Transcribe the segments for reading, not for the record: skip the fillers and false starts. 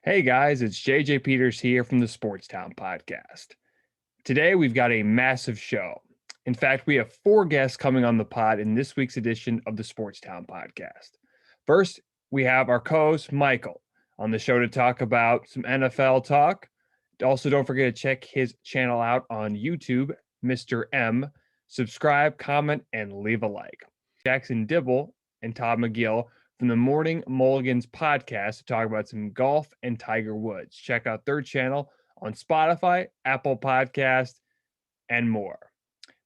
Hey guys, it's JJ Peters here from the Sportstown Podcast. Today we've got a massive show. In fact, we have 4 guests coming on the pod in this week's edition of the Sportstown Podcast. First, we have our co-host Micheal on the show to talk about some NFL talk. Also, don't forget to check his channel out on YouTube, Mr. M. Subscribe, comment, and leave a like. Jackson Dibble and Todd McGill from the Morning Mulligan Podcast to talk about some golf and Tiger Woods. Check out their channel on Spotify, Apple Podcast, and more.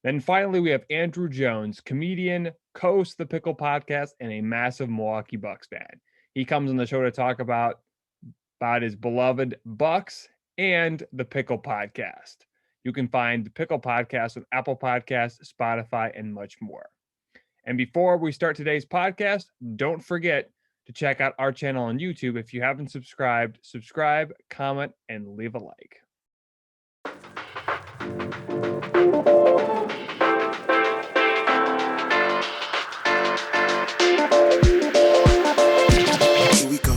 Then finally, we have Andrew Jones, comedian, co-host of the Pickle Podcast, and a massive Milwaukee Bucks fan. He comes on the show to talk about his beloved Bucks and the Pickle Podcast. You can find the Pickle Podcast on Apple Podcasts, Spotify, and much more. And before we start today's podcast, don't forget to check out our channel on YouTube. If you haven't subscribed, subscribe, comment, and leave a like. Here we go.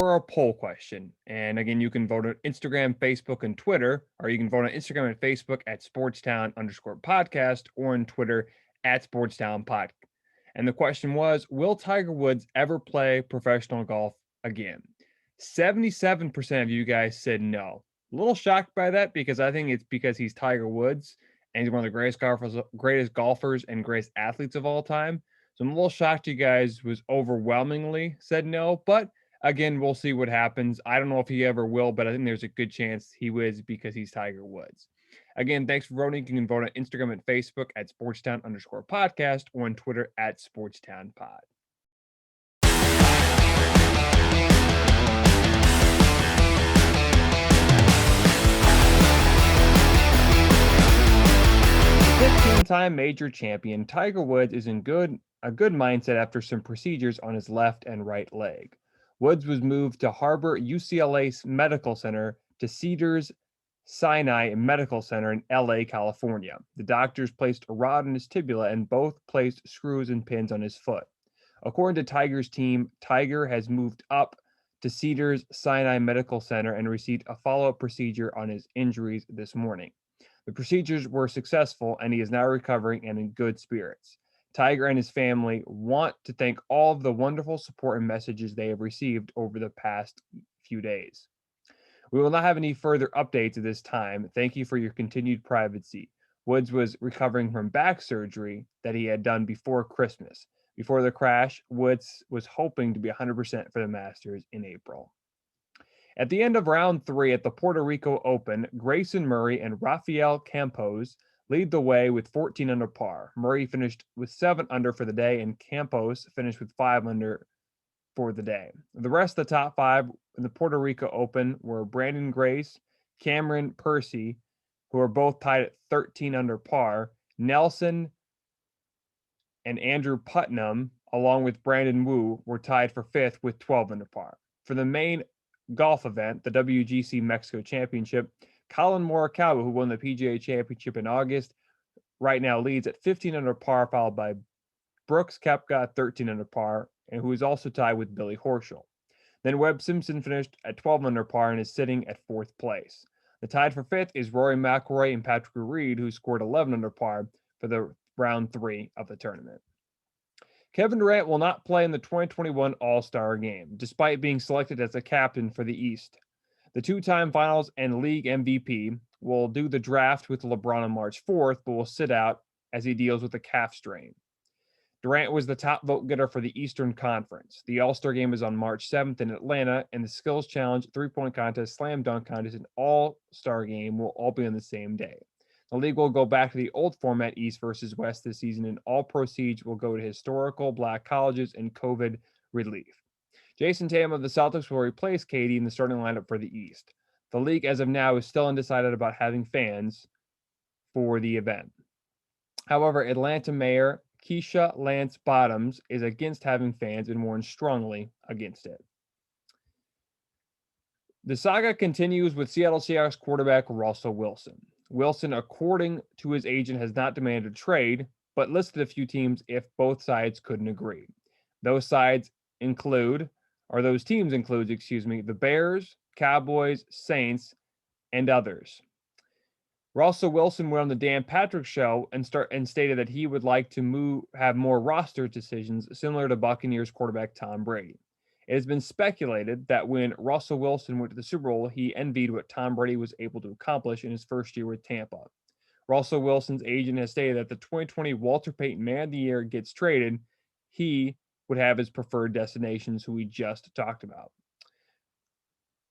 A poll question. And again, you can vote on Instagram, Facebook, and Twitter, or you can vote on Instagram and Facebook at Sportstown_podcast or on Twitter at Sportstown Pod. And the question was, will Tiger Woods ever play professional golf again? 77% of you guys said no. A little shocked by that because I think it's because he's Tiger Woods and he's one of the greatest golfers and greatest athletes of all time. So I'm a little shocked you guys was overwhelmingly said no, but again, we'll see what happens. I don't know if he ever will, but I think there's a good chance he will because he's Tiger Woods. Again, thanks for voting. You can vote on Instagram and Facebook at Sportstown_podcast or on Twitter at SportstownPod. Time major champion Tiger Woods is in a good mindset after some procedures on his left and right leg. Woods was moved to Harbor UCLA Medical Center to Cedars-Sinai Medical Center in LA, California. The doctors placed a rod in his tibia and both placed screws and pins on his foot. According to Tiger's team, Tiger has moved up to Cedars-Sinai Medical Center and received a follow-up procedure on his injuries this morning. The procedures were successful and he is now recovering and in good spirits. Tiger and his family want to thank all of the wonderful support and messages they have received over the past few days. We will not have any further updates at this time. Thank you for your continued privacy. Woods was recovering from back surgery that he had done before Christmas. Before the crash, Woods was hoping to be 100% for the Masters in April. At the end of round 3 at the Puerto Rico Open, Grayson Murray and Rafael Campos lead the way with 14 under par. Murray finished with 7 under for the day, and Campos finished with 5 under for the day. The rest of the top 5 in the Puerto Rico Open were Brandon Grace, Cameron Percy, who are both tied at 13 under par, Nelson and Andrew Putnam, along with Brandon Wu, were tied for 5th with 12 under par. For the main golf event, the WGC Mexico Championship, Colin Morikawa, who won the PGA Championship in August, right now leads at 15 under par, followed by Brooks Koepka at 13 under par, and who is also tied with Billy Horschel. Then Webb Simpson finished at 12 under par and is sitting at 4th place. The tied for 5th is Rory McIlroy and Patrick Reed, who scored 11 under par for the round 3 of the tournament. Kevin Durant will not play in the 2021 All-Star Game, despite being selected as a captain for the East. The 2-time Finals and League MVP will do the draft with LeBron on March 4th, but will sit out as he deals with a calf strain. Durant was the top vote getter for the Eastern Conference. The All-Star Game is on March 7th in Atlanta, and the Skills Challenge, 3-point contest, slam dunk contest, and All-Star Game will all be on the same day. The league will go back to the old format, East versus West, this season, and all proceeds will go to historical Black colleges and COVID relief. Jason Tatum of the Celtics will replace KD in the starting lineup for the East. The league, as of now, is still undecided about having fans for the event. However, Atlanta Mayor Keisha Lance Bottoms is against having fans and warns strongly against it. The saga continues with Seattle Seahawks quarterback Russell Wilson. Wilson, according to his agent, has not demanded a trade, but listed a few teams if both sides couldn't agree. Those teams include, the Bears, Cowboys, Saints, and others. Russell Wilson went on the Dan Patrick Show and stated that he would like to have more roster decisions similar to Buccaneers quarterback Tom Brady. It has been speculated that when Russell Wilson went to the Super Bowl, he envied what Tom Brady was able to accomplish in his first year with Tampa. Russell Wilson's agent has stated that the 2020 Walter Payton Man of the Year gets traded, he would have his preferred destinations, who we just talked about.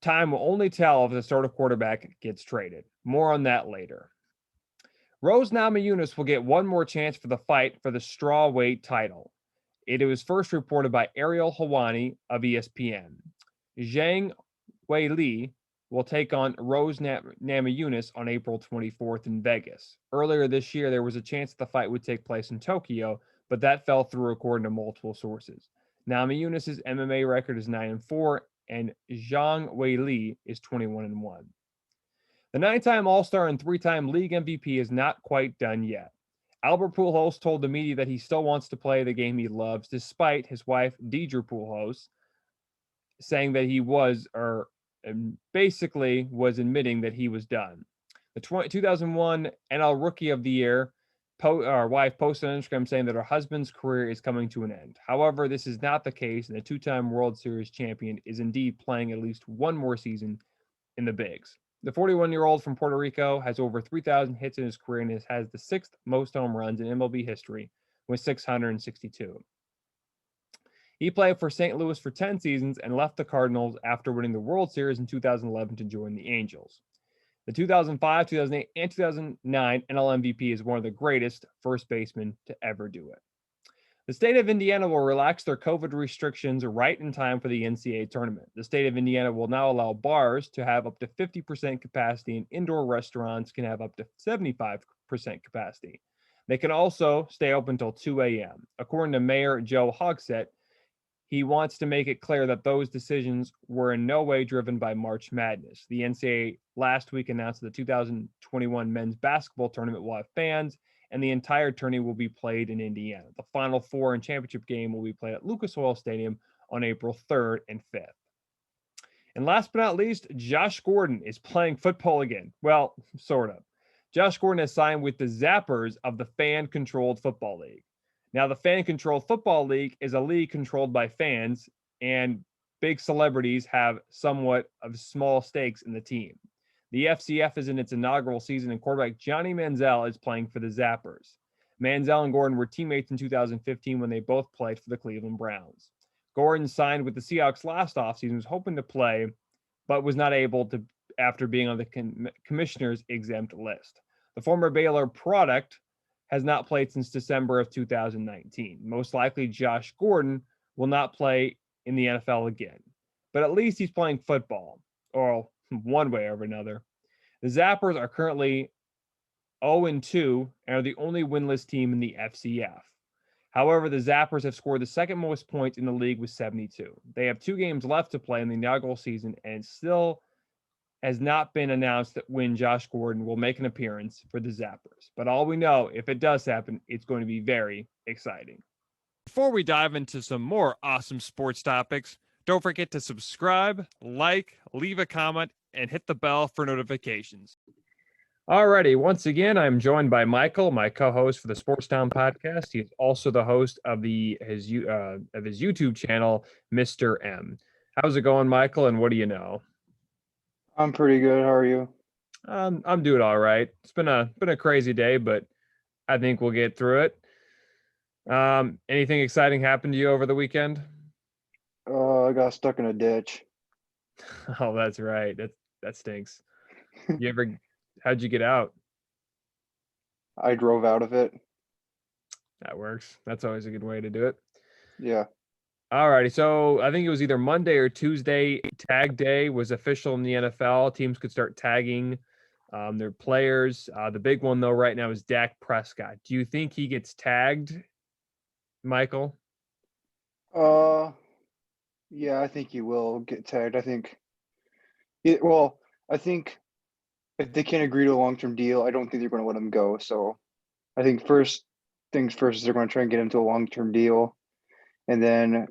Time will only tell if the starter quarterback gets traded. More on that later. Rose Namajunas will get one more chance for the fight for the strawweight title. It was first reported by Ariel Helwani of ESPN. Zhang Weili will take on Rose Namajunas on April 24th in Vegas. Earlier this year, there was a chance the fight would take place in Tokyo, but that fell through according to multiple sources. Namajunas' MMA record is 9-4, and Zhang Weili is 21-1. The 9-time All-Star and 3-time league MVP is not quite done yet. Albert Pujols told the media that he still wants to play the game he loves, despite his wife, Deidre Pujols, saying that he was admitting that he was done. The 2001 NL Rookie of the Year, our wife posted on Instagram saying that her husband's career is coming to an end. However, this is not the case, and the 2-time World Series champion is indeed playing at least one more season in the bigs. The 41-year-old from Puerto Rico has over 3,000 hits in his career and has the 6th most home runs in MLB history with 662. He played for St. Louis for 10 seasons and left the Cardinals after winning the World Series in 2011 to join the Angels. The 2005, 2008, and 2009 NL MVP is one of the greatest first basemen to ever do it. The state of Indiana will relax their COVID restrictions right in time for the NCAA tournament. The state of Indiana will now allow bars to have up to 50% capacity, and indoor restaurants can have up to 75% capacity. They can also stay open until 2 a.m. According to Mayor Joe Hogsett, he wants to make it clear that those decisions were in no way driven by March Madness. The NCAA last week announced that the 2021 men's basketball tournament will have fans, and the entire tourney will be played in Indiana. The Final Four and championship game will be played at Lucas Oil Stadium on April 3rd and 5th. And last but not least, Josh Gordon is playing football again. Well, sort of. Josh Gordon has signed with the Zappers of the Fan-Controlled Football League. Now, the Fan-Controlled Football League is a league controlled by fans, and big celebrities have somewhat of small stakes in the team. The FCF is in its inaugural season, and quarterback Johnny Manziel is playing for the Zappers. Manziel and Gordon were teammates in 2015 when they both played for the Cleveland Browns. Gordon signed with the Seahawks last offseason, was hoping to play, but was not able to after being on the commissioner's exempt list. The former Baylor product has not played since December of 2019. Most likely, Josh Gordon will not play in the NFL again, but at least he's playing football, or one way or another. The Zappers are currently 0-2 and are the only winless team in the FCF. However, the Zappers have scored the second most points in the league with 72. They have 2 games left to play in the inaugural season, and it still has not been announced that when Josh Gordon will make an appearance for the Zappers. But all we know, if it does happen, it's going to be very exciting. Before we dive into some more awesome sports topics, don't forget to subscribe, like, leave a comment, and hit the bell for notifications. Alrighty, once again, I'm joined by Micheal, my co-host for the Sports Town podcast. He is also the host of his YouTube channel, Mr. M. How's it going, Micheal, and what do you know? I'm pretty good. How are you? I'm doing all right. It's been a crazy day, but I think we'll get through it. Anything exciting happened to you over the weekend? I got stuck in a ditch. Oh, that's right. That stinks. How'd you get out? I drove out of it. That works. That's always a good way to do it. Yeah. All righty. So I think it was either Monday or Tuesday. Tag day was official in the NFL. Teams could start tagging their players. The big one, though, right now is Dak Prescott. Do you think he gets tagged, Micheal? Yeah, I think he will get tagged. I think if they can't agree to a long-term deal, I don't think they're going to let him go. So I think first things first is they're going to try and get him to a long-term deal, and then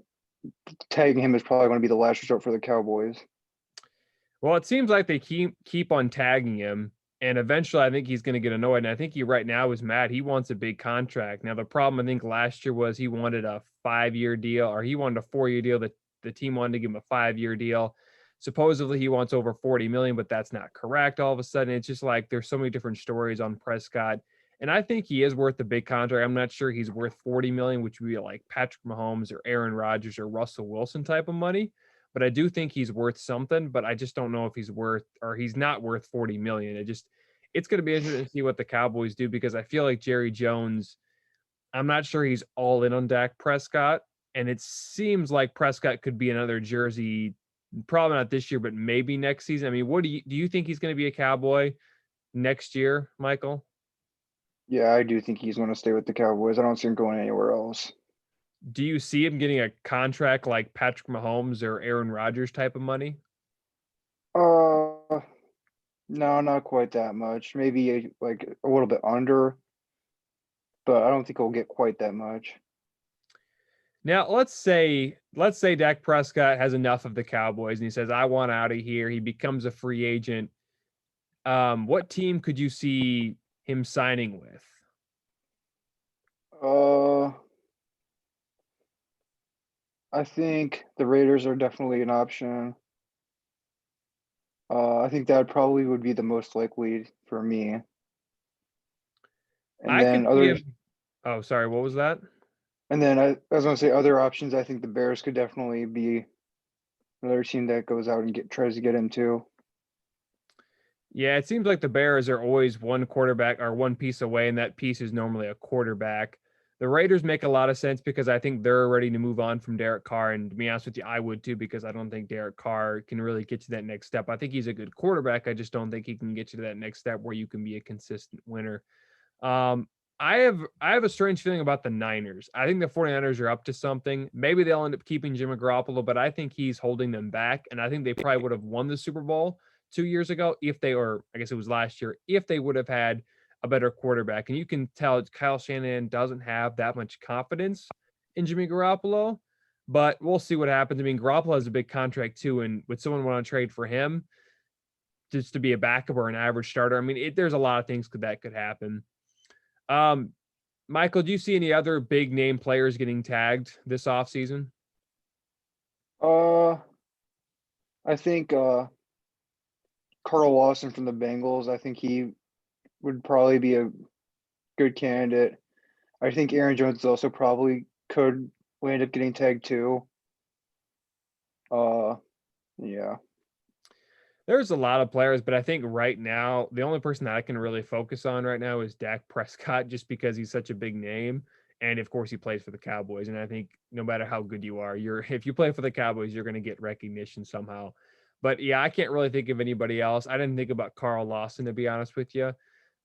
tagging him is probably going to be the last resort for the Cowboys. Well, it seems like they keep on tagging him, and eventually I think he's going to get annoyed. And I think he right now is mad. He wants a big contract. Now, the problem I think last year was he wanted a 5-year deal, or he wanted a 4-year deal. The team wanted to give him a 5-year deal. Supposedly he wants over 40 million, but that's not correct. All of a sudden, it's just like there's so many different stories on Prescott. And I think he is worth a big contract. I'm not sure he's worth 40 million, which would be like Patrick Mahomes or Aaron Rodgers or Russell Wilson type of money. But I do think he's worth something, but I just don't know if he's not worth 40 million. It's going to be interesting to see what the Cowboys do, because I feel like Jerry Jones, I'm not sure he's all in on Dak Prescott. And it seems like Prescott could be another jersey, probably not this year, but maybe next season. I mean, do you think he's going to be a Cowboy next year, Michael? Yeah, I do think he's going to stay with the Cowboys. I don't see him going anywhere else. Do you see him getting a contract like Patrick Mahomes or Aaron Rodgers type of money? No, not quite that much. Maybe like a little bit under, but I don't think he'll get quite that much. Now, let's say Dak Prescott has enough of the Cowboys and he says, I want out of here. He becomes a free agent. What team could you see him signing with? I think the Raiders are definitely an option. I think that probably would be the most likely for me. And then others. Oh, sorry. What was that? And then I was going to say other options. I think the Bears could definitely be another team that goes out and tries to get him too. Yeah, it seems like the Bears are always one quarterback or one piece away, and that piece is normally a quarterback. The Raiders make a lot of sense because I think they're ready to move on from Derek Carr. And to be honest with you, I would too, because I don't think Derek Carr can really get to that next step. I think he's a good quarterback. I just don't think he can get you to that next step where you can be a consistent winner. I have a strange feeling about the Niners. I think the 49ers are up to something. Maybe they'll end up keeping Jimmy Garoppolo, but I think he's holding them back. And I think they probably would have won the Super Bowl 2 years ago I guess it was last year, if they would have had a better quarterback. And you can tell Kyle Shanahan doesn't have that much confidence in Jimmy Garoppolo, but we'll see what happens. I mean, Garoppolo has a big contract too, and would someone want to trade for him just to be a backup or an average starter? I mean, there's a lot of things that could happen. Michael, do you see any other big name players getting tagged this offseason? I think Carl Lawson from the Bengals, I think he would probably be a good candidate. I think Aaron Jones also probably could end up getting tagged too. Yeah. There's a lot of players, but I think right now, the only person that I can really focus on right now is Dak Prescott, just because he's such a big name. And of course, he plays for the Cowboys. And I think no matter how good you are, if you play for the Cowboys, you're going to get recognition somehow. But yeah, I can't really think of anybody else. I didn't think about Carl Lawson, to be honest with you.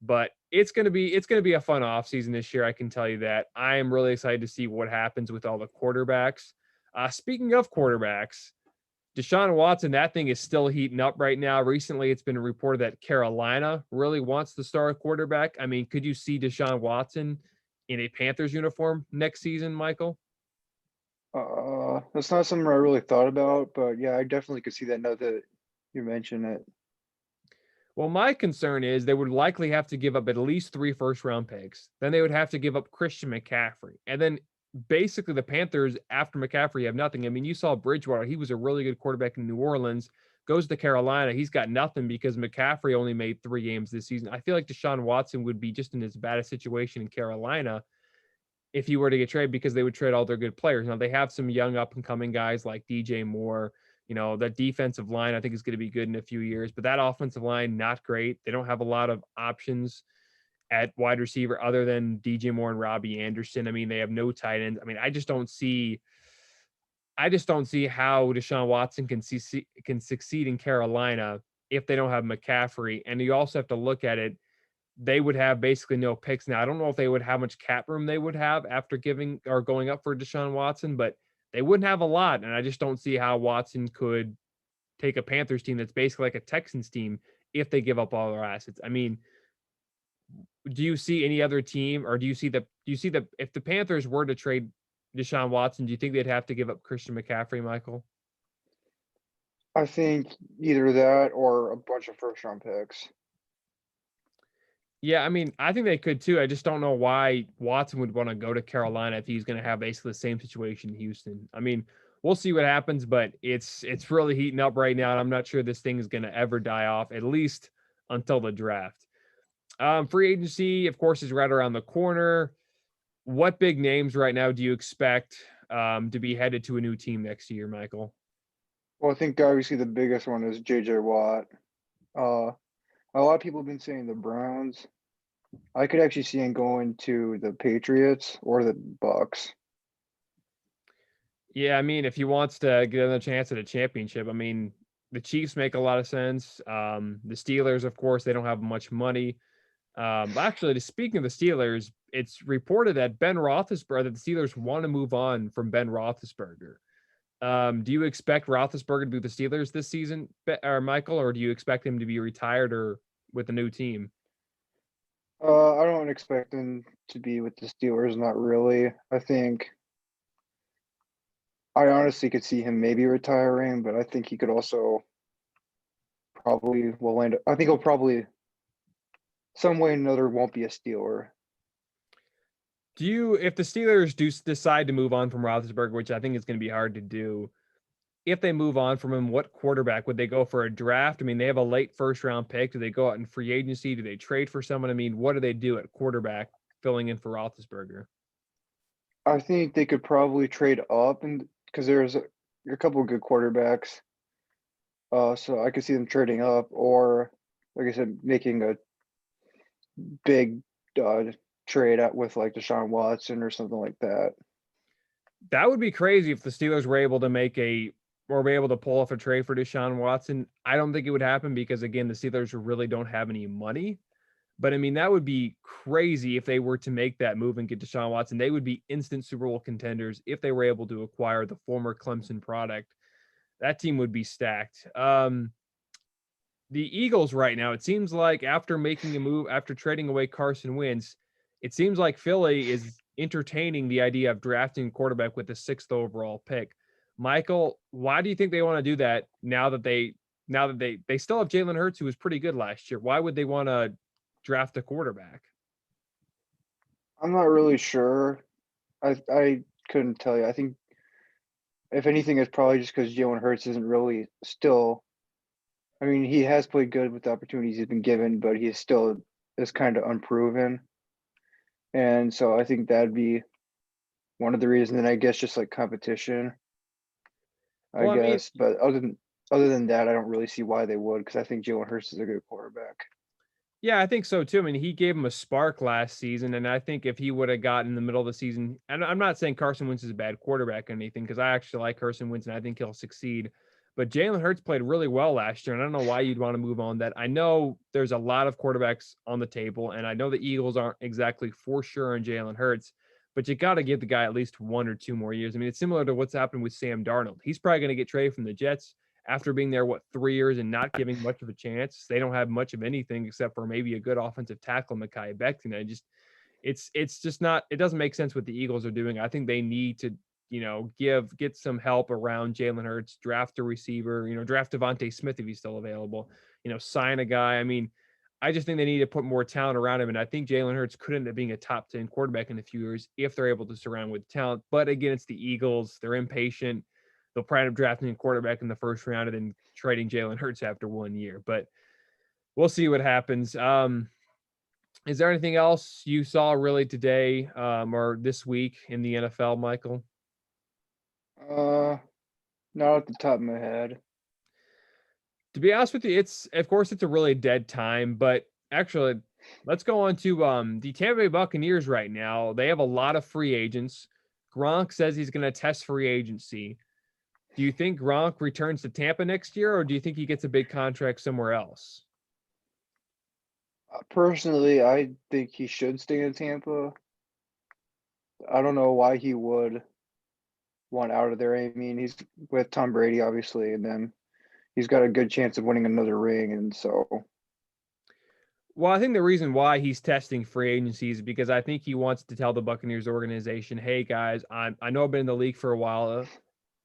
But it's gonna be a fun offseason this year. I can tell you that. I am really excited to see what happens with all the quarterbacks. Speaking of quarterbacks, Deshaun Watson, that thing is still heating up right now. Recently, it's been reported that Carolina really wants to start a quarterback. I mean, could you see Deshaun Watson in a Panthers uniform next season, Michael? That's not something I really thought about, but yeah, I definitely could see that now that you mention it. Well, my concern is they would likely have to give up at least 3 first-round picks. Then they would have to give up Christian McCaffrey. And then basically the Panthers, after McCaffrey, have nothing. I mean, you saw Bridgewater. He was a really good quarterback in New Orleans. Goes to Carolina. He's got nothing because McCaffrey only made 3 games this season. I feel like Deshaun Watson would be just in as bad a situation in Carolina if he were to get traded, because they would trade all their good players. Now, they have some young up-and-coming guys like DJ Moore. You know, that defensive line, I think, is going to be good in a few years. But that offensive line, not great. They don't have a lot of options at wide receiver other than DJ Moore and Robbie Anderson. I mean, they have no tight ends. I mean, I just don't see how Deshaun Watson can succeed in Carolina if they don't have McCaffrey. And you also have to look at it. They would have basically no picks. Now, I don't know if they would have much cap room they would have after giving or going up for Deshaun Watson, but they wouldn't have a lot. And I just don't see how Watson could take a Panthers team that's basically like a Texans team if they give up all their assets. I mean, do you see any other team, or do you see that if the Panthers were to trade Deshaun Watson, do you think they'd have to give up Christian McCaffrey, Michael? I think either that or a bunch of first-round picks. Yeah, I mean, I think they could too. I just don't know why Watson would want to go to Carolina if he's going to have basically the same situation in Houston. I mean, we'll see what happens, but it's really heating up right now, and I'm not sure this thing is going to ever die off, at least until the draft. Free agency, of course, is right around the corner. What big names right now do you expect to be headed to a new team next year, Michael? Well, I think obviously the biggest one is J.J. Watt. A lot of people have been saying the Browns. I could actually see him going to the Patriots or the Bucks. Yeah, I mean, if he wants to get another chance at a championship, I mean, the Chiefs make a lot of sense. The Steelers, of course, they don't have much money. Actually, speaking of the Steelers, it's reported that that the Steelers want to move on from Ben Roethlisberger. Do you expect Roethlisberger to be with the Steelers this season, or Michael, or do you expect him to be retired or with a new team? I don't expect him to be with the Steelers, not really. I honestly could see him maybe retiring, but I think he could also probably will end. I think he'll probably some way or another won't be a Steeler. If the Steelers do decide to move on from Roethlisberger, which I think is going to be hard to do, if they move on from him, what quarterback would they go for a draft? I mean, they have a late first round pick. Do they go out in free agency? Do they trade for someone? I mean, what do they do at quarterback filling in for Roethlisberger? I think they could probably trade up, and because there's a couple of good quarterbacks. So I could see them trading up, or like I said, making a big trade out with like Deshaun Watson or something like that. That would be crazy if the Steelers were able to pull off a trade for Deshaun Watson. I don't think it would happen because, again, the Steelers really don't have any money. But I mean, that would be crazy if they were to make that move and get Deshaun Watson. They would be instant Super Bowl contenders if they were able to acquire the former Clemson product. That team would be stacked. The Eagles right now, it seems like after making a move, after trading away Carson Wentz, it seems like Philly is entertaining the idea of drafting a quarterback with the 6th overall pick. Michael, why do you think they want to do that now that they still have Jalen Hurts, who was pretty good last year? Why would they want to draft a quarterback? I'm not really sure. I couldn't tell you. I think if anything, it's probably just because Jalen Hurts isn't really still. I mean, he has played good with the opportunities he's been given, but he still is kind of unproven. And so I think that'd be one of the reasons. And I guess just like competition, Well, I mean, But other than that, I don't really see why they would, because I think Jalen Hurts is a good quarterback. yeah, I think so too. I mean, he gave him a spark last season, and I think if he would have gotten in the middle of the season, and I'm not saying Carson Wentz is a bad quarterback or anything, because I actually like Carson Wentz and I think he'll succeed. But Jalen Hurts played really well last year, and I don't know why you'd want to move on that. I know there's a lot of quarterbacks on the table, and I know the Eagles aren't exactly for sure on Jalen Hurts, but you got to give the guy at least 1 or 2 more years. I mean, it's similar to what's happened with Sam Darnold. He's probably going to get traded from the Jets after being there, 3 years and not giving much of a chance. They don't have much of anything except for maybe a good offensive tackle, Mekhi Becton. It's just not, it doesn't make sense what the Eagles are doing. I think they need to, get some help around Jalen Hurts, draft a receiver, draft Devontae Smith if he's still available, sign a guy. I mean, I just think they need to put more talent around him. And I think Jalen Hurts could end up being a top 10 quarterback in a few years if they're able to surround with talent. But again, it's the Eagles. They're impatient. They'll probably end up drafting a quarterback in the first round and then trading Jalen Hurts after 1 year. But we'll see what happens. Is there anything else you saw really today or this week in the NFL, Michael? Not at the top of my head. To be honest with you, it's a really dead time, but actually let's go on to the Tampa Bay Buccaneers right now. They have a lot of free agents. Gronk says he's going to test free agency. Do you think Gronk returns to Tampa next year, or do you think he gets a big contract somewhere else? Personally, I think he should stay in Tampa. I don't know why he would want out of there. I mean, he's with Tom Brady, obviously, and then he's got a good chance of winning another ring. And so Well, I think the reason why he's testing free agency is because I think he wants to tell the Buccaneers organization, hey, guys, I know I've been in the league for a while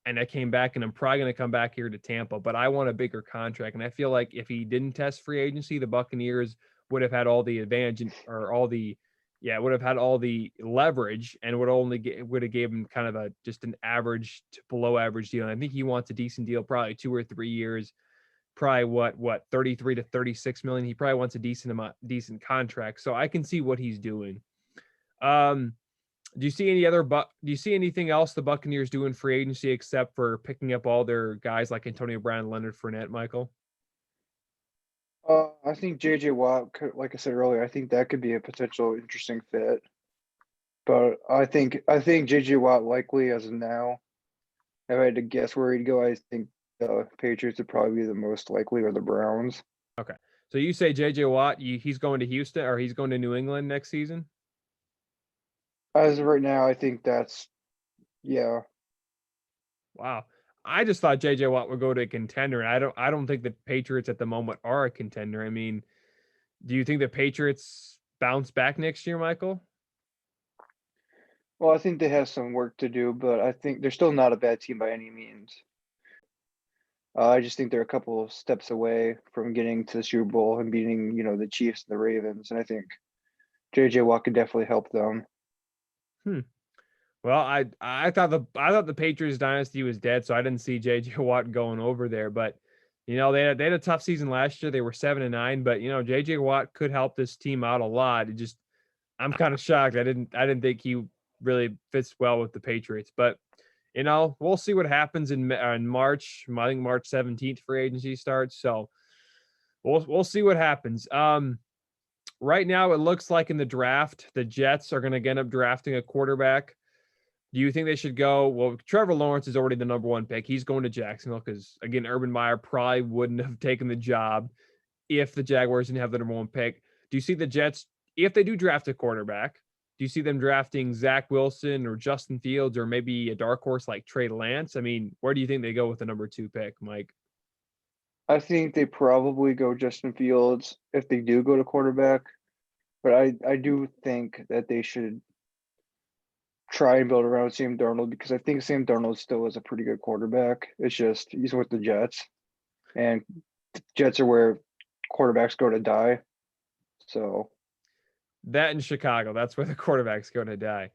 and I came back and I'm probably going to come back here to Tampa, but I want a bigger contract. And I feel like if he didn't test free agency, the Buccaneers would have had all the advantage would have had all the leverage and would have gave him kind of just an average to below average deal. And I think he wants a decent deal, probably 2 or 3 years. Probably what 33 to 36 million. He probably wants a decent contract. So I can see what he's doing. Do you see anything else the Buccaneers do in free agency except for picking up all their guys like Antonio Brown, Leonard Fournette, Michael? I think JJ Watt, like I said earlier, I think that could be a potential interesting fit. But I think JJ Watt likely as of now, if I had to guess where he'd go, I think the Patriots would probably be the most likely, or the Browns. Okay. So you say JJ Watt, he's going to Houston or he's going to New England next season? As of right now, I think yeah. Wow. I just thought JJ Watt would go to a contender, and I don't think the Patriots at the moment are a contender. I mean, do you think the Patriots bounce back next year, Michael? Well, I think they have some work to do, but I think they're still not a bad team by any means. I just think they're a couple of steps away from getting to the Super Bowl and beating, the Chiefs and the Ravens. And I think JJ Watt could definitely help them. Well, I thought the Patriots dynasty was dead, so I didn't see JJ Watt going over there. But they had a tough season last year. They were 7-9, but JJ Watt could help this team out a lot. I'm kind of shocked. I didn't think he really fits well with the Patriots, but we'll see what happens in March. I think March 17th free agency starts, so we'll see what happens. Right now, it looks like in the draft, the Jets are going to end up drafting a quarterback. Do you think they should go? Well, Trevor Lawrence is already the number 1 pick. He's going to Jacksonville because, again, Urban Meyer probably wouldn't have taken the job if the Jaguars didn't have the number 1 pick. Do you see the Jets, if they do draft a quarterback, do you see them drafting Zach Wilson or Justin Fields or maybe a dark horse like Trey Lance? I mean, where do you think they go with the number 2 pick, Mike? I think they probably go Justin Fields if they do go to quarterback. But I do think that they should try and build around Sam Darnold, because I think Sam Darnold still is a pretty good quarterback. It's just he's with the Jets, and the Jets are where quarterbacks go to die. So that in Chicago, that's where the quarterback's going to die.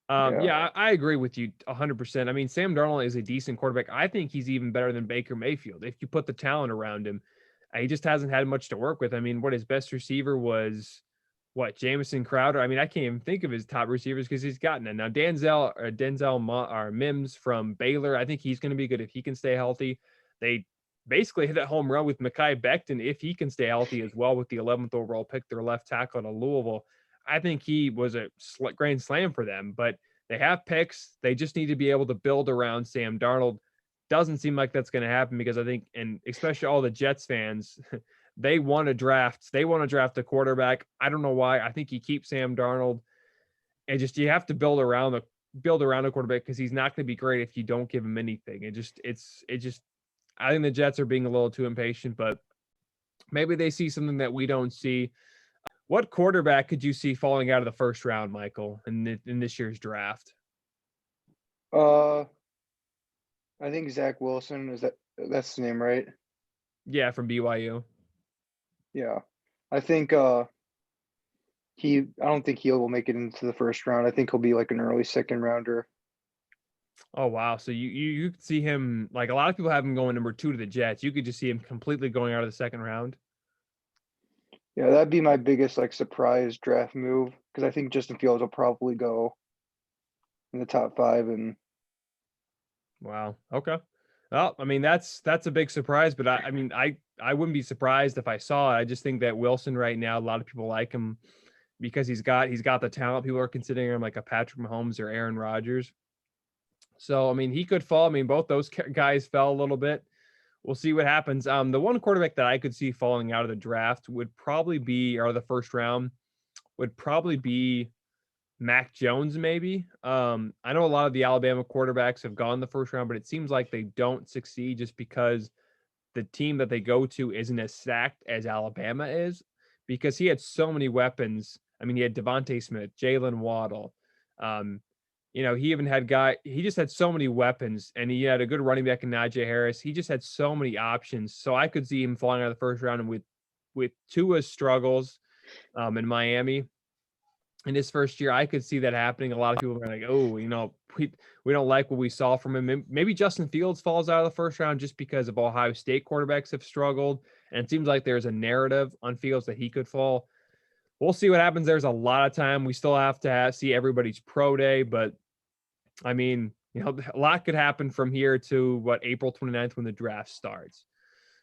Yeah, I agree with you 100%. I mean, Sam Darnold is a decent quarterback. I think he's even better than Baker Mayfield if you put the talent around him. He just hasn't had much to work with. I mean, what his best receiver was, Jamison Crowder? I mean, I can't even think of his top receivers because he's gotten it. Now, Denzel Mims from Baylor, I think he's going to be good if he can stay healthy. They basically hit that home run with Mekhi Becton if he can stay healthy as well with the 11th overall pick, their left tackle to Louisville. I think he was a grand slam for them, but they have picks. They just need to be able to build around Sam Darnold. Doesn't seem like that's going to happen because I think, and especially all the Jets fans, they want to draft a quarterback. I don't know why. I think you keep Sam Darnold, and you have to build around a quarterback because he's not going to be great if you don't give him anything. I think the Jets are being a little too impatient, but maybe they see something that we don't see. What quarterback could you see falling out of the first round, Michael, in this year's draft? I think Zach Wilson, that's the name, right? Yeah, from BYU. Yeah. I think I don't think he will make it into the first round. I think he'll be like an early second rounder. Oh wow. So you could see him, like a lot of people have him going number 2 to the Jets. You could just see him completely going out of the second round. Yeah, that'd be my biggest surprise draft move, because I think Justin Fields will probably go in the top 5. And wow. Okay. Well, I mean that's a big surprise, but I mean I wouldn't be surprised if I saw it. I just think that Wilson right now, a lot of people like him because he's got the talent. People are considering him like a Patrick Mahomes or Aaron Rodgers. So I mean he could fall. I mean both those guys fell a little bit. We'll see what happens. The one quarterback that I could see falling out of the draft would probably be, or the first round, would probably be Mac Jones, maybe. I know a lot of the Alabama quarterbacks have gone the first round, but it seems like they don't succeed just because the team that they go to isn't as stacked as Alabama is. because he had so many weapons. I mean, he had Devontae Smith, Jalen Waddle. He even had he just had so many weapons, and he had a good running back in Najee Harris. He just had so many options. So I could see him falling out of the first round, and with Tua's struggles in Miami in his first year, I could see that happening. A lot of people are like, oh, we don't like what we saw from him. Maybe Justin Fields falls out of the first round just because of Ohio State quarterbacks have struggled. And it seems like there's a narrative on Fields that he could fall. We'll see what happens. There's a lot of time. We still have to see everybody's pro day, but I mean, a lot could happen from here to April 29th when the draft starts.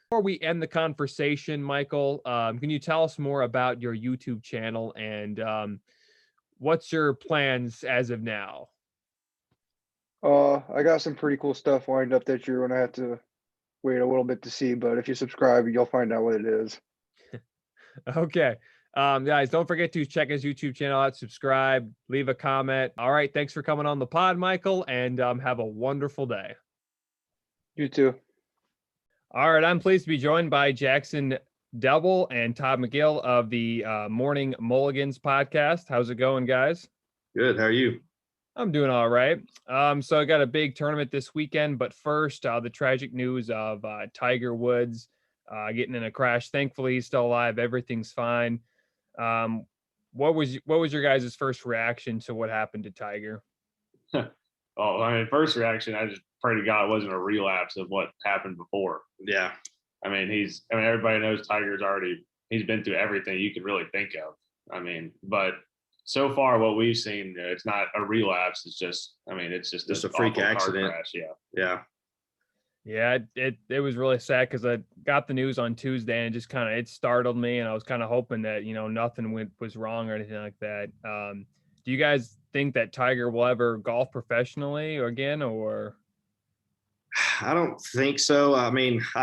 Before we end the conversation, Micheal, can you tell us more about your YouTube channel and what's your plans as of now? I got some pretty cool stuff lined up that you're gonna have to wait a little bit to see, but if you subscribe, you'll find out what it is. Okay. Guys, don't forget to check his YouTube channel out, subscribe, leave a comment. All right. Thanks for coming on the pod, Micheal, and have a wonderful day. You too. All right. I'm pleased to be joined by Jackson Dibble and Todd McGill of the Morning Mulligans Podcast. How's it going, guys? Good. How are you? I'm doing all right. So I got a big tournament this weekend, but first, the tragic news of Tiger Woods getting in a crash. Thankfully, he's still alive. Everything's fine. What was your guys' first reaction to what happened to Tiger? First reaction, I just pray to God it wasn't a relapse of what happened before. Yeah. Everybody knows he's been through everything you could really think of. But so far what we've seen, it's not a relapse. It's just a freak accident. Crash. Yeah. Yeah, it was really sad because I got the news on Tuesday and it startled me, and I was kind of hoping that nothing was wrong or anything like that. Do you guys think that Tiger will ever golf professionally again, or? I don't think so. I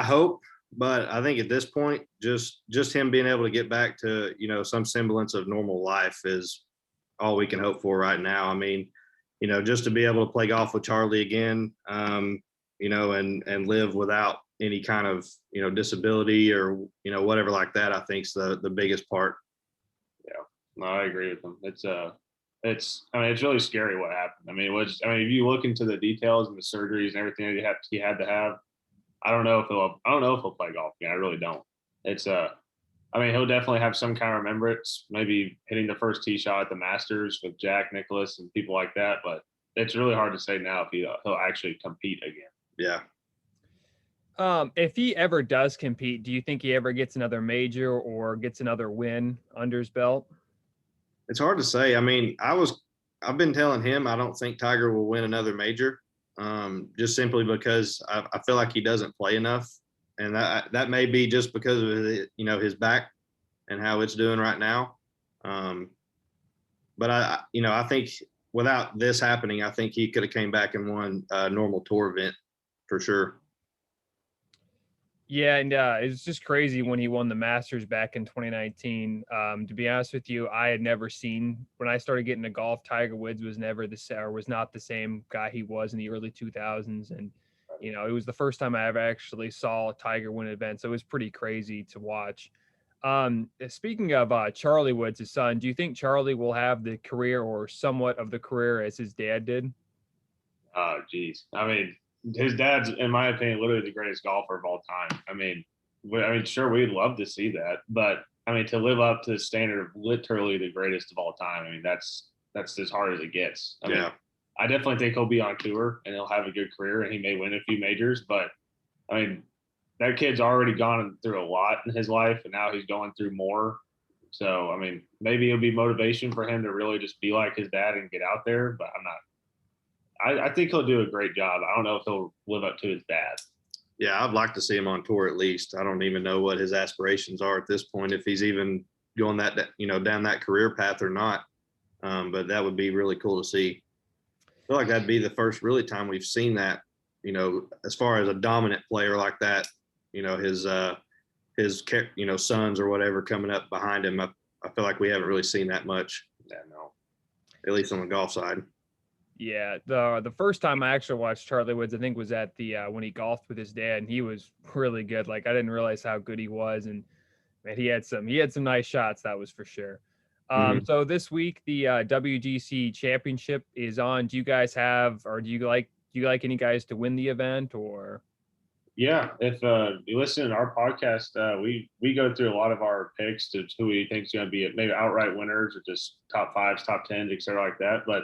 hope, but I think at this point, just him being able to get back to some semblance of normal life is all we can hope for right now. Just to be able to play golf with Charlie again. And live without any kind of, disability or, whatever like that, I think is the biggest part. Yeah, no, I agree with them. It's really scary what happened. If you look into the details and the surgeries and everything that he had to have, I don't know if he'll play golf again. I really don't. He'll definitely have some kind of remembrance, maybe hitting the first tee shot at the Masters with Jack Nicklaus and people like that. But it's really hard to say now if he'll actually compete again. Yeah. If he ever does compete, do you think he ever gets another major or gets another win under his belt? It's hard to say. I've been telling him I don't think Tiger will win another major, just simply because I feel like he doesn't play enough, and that may be just because of his back and how it's doing right now. But I think without this happening, I think he could have came back and won a normal tour event. For sure. Yeah, and it's just crazy when he won the Masters back in 2019. To be honest with you, I had never seen, when I started getting to golf, Tiger Woods was not the same guy he was in the early 2000s. And, it was the first time I ever actually saw Tiger win an event. So it was pretty crazy to watch. Speaking of Charlie Woods, his son, do you think Charlie will have the career or somewhat of the career as his dad did? Oh, geez. His dad's, in my opinion, literally the greatest golfer of all time. Sure, we'd love to see that, but to live up to the standard of literally the greatest of all time, that's as hard as it gets. I definitely think he'll be on tour and he'll have a good career and he may win a few majors, but that kid's already gone through a lot in his life and now he's going through more. So, maybe it'll be motivation for him to really just be like his dad and get out there, but I think he'll do a great job. I don't know if he'll live up to his dad. Yeah, I'd like to see him on tour at least. I don't even know what his aspirations are at this point, if he's even going down that career path or not. But that would be really cool to see. I feel like that'd be the first really time we've seen that, as far as a dominant player like that, his sons or whatever coming up behind him. I feel like we haven't really seen that much. Yeah, no, at least on the golf side. Yeah, the first time I actually watched Charlie Woods, I think, was at the when he golfed with his dad, and he was really good. Like, I didn't realize how good he was, and Man, he had some nice shots, that was for sure. Mm-hmm. So this week the WGC Championship is on. Do you guys have, or do you like any guys to win the event, or? Yeah, if you listen to our podcast, we go through a lot of our picks to who we think is going to be maybe outright winners or just top fives, top tens, et cetera, like that. But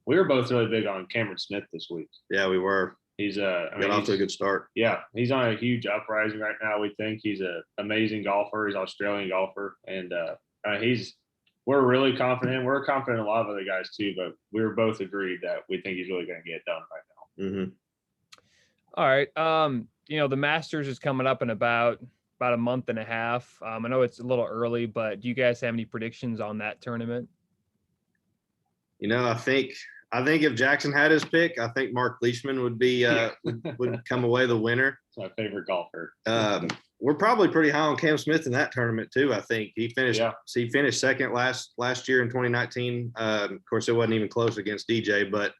we were both really big on Cameron Smith this week. Yeah, we were. He's got off to a good start. Yeah, he's on a huge uprising right now. We think he's an amazing golfer. He's an Australian golfer, and we're really confident. We're confident in a lot of other guys too, but we were both agreed that we think he's really going to get it done right now. Mm-hmm. All right. The Masters is coming up in about a month and a half. I know it's a little early, but do you guys have any predictions on that tournament? I think if Jackson had his pick, I think Mark Leishman would be would come away the winner. It's my favorite golfer. We're probably pretty high on Cam Smith in that tournament too. I think he finished second last year in 2019. Of course, it wasn't even close against DJ, but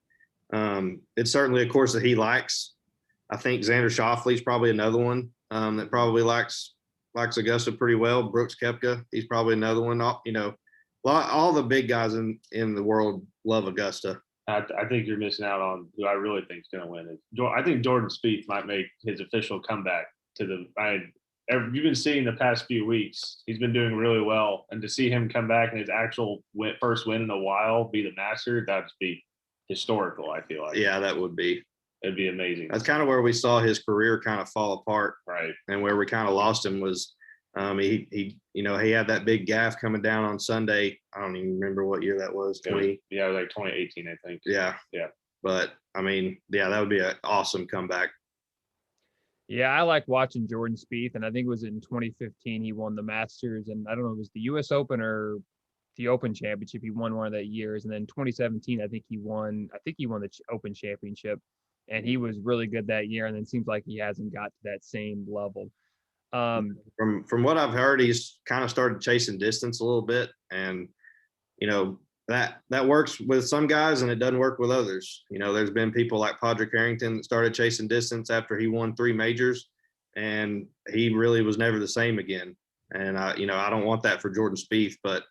it's certainly a course that he likes. I think Xander Schauffele's probably another one that probably likes Augusta pretty well. Brooks Koepka, he's probably another one. All the big guys in the world love Augusta. I think you're missing out on who I really think is going to win. I think Jordan Spieth might make his official comeback to the. You've been seeing the past few weeks. He's been doing really well, and to see him come back and his actual first win in a while be the Masters, that'd be historical. I feel like. Yeah, that would be. It'd be amazing. That's kind of where we saw his career kind of fall apart, right? And where we kind of lost him was, he had that big gaff coming down on Sunday. I don't even remember what year that was. 20. Yeah, like 2018, I think. Yeah. But that would be an awesome comeback. Yeah, I like watching Jordan Spieth, and I think it was in 2015 he won the Masters, and I don't know if it was the U.S. Open or the Open Championship. He won one of that years, and then 2017 I think he won the Open Championship, and he was really good that year. And then it seems like he hasn't got to that same level. From what I've heard, he's kind of started chasing distance a little bit, and that works with some guys and it doesn't work with others. There's been people like Padraig Harrington that started chasing distance after he won 3 majors, and he really was never the same again. And I don't want that for Jordan Spieth, but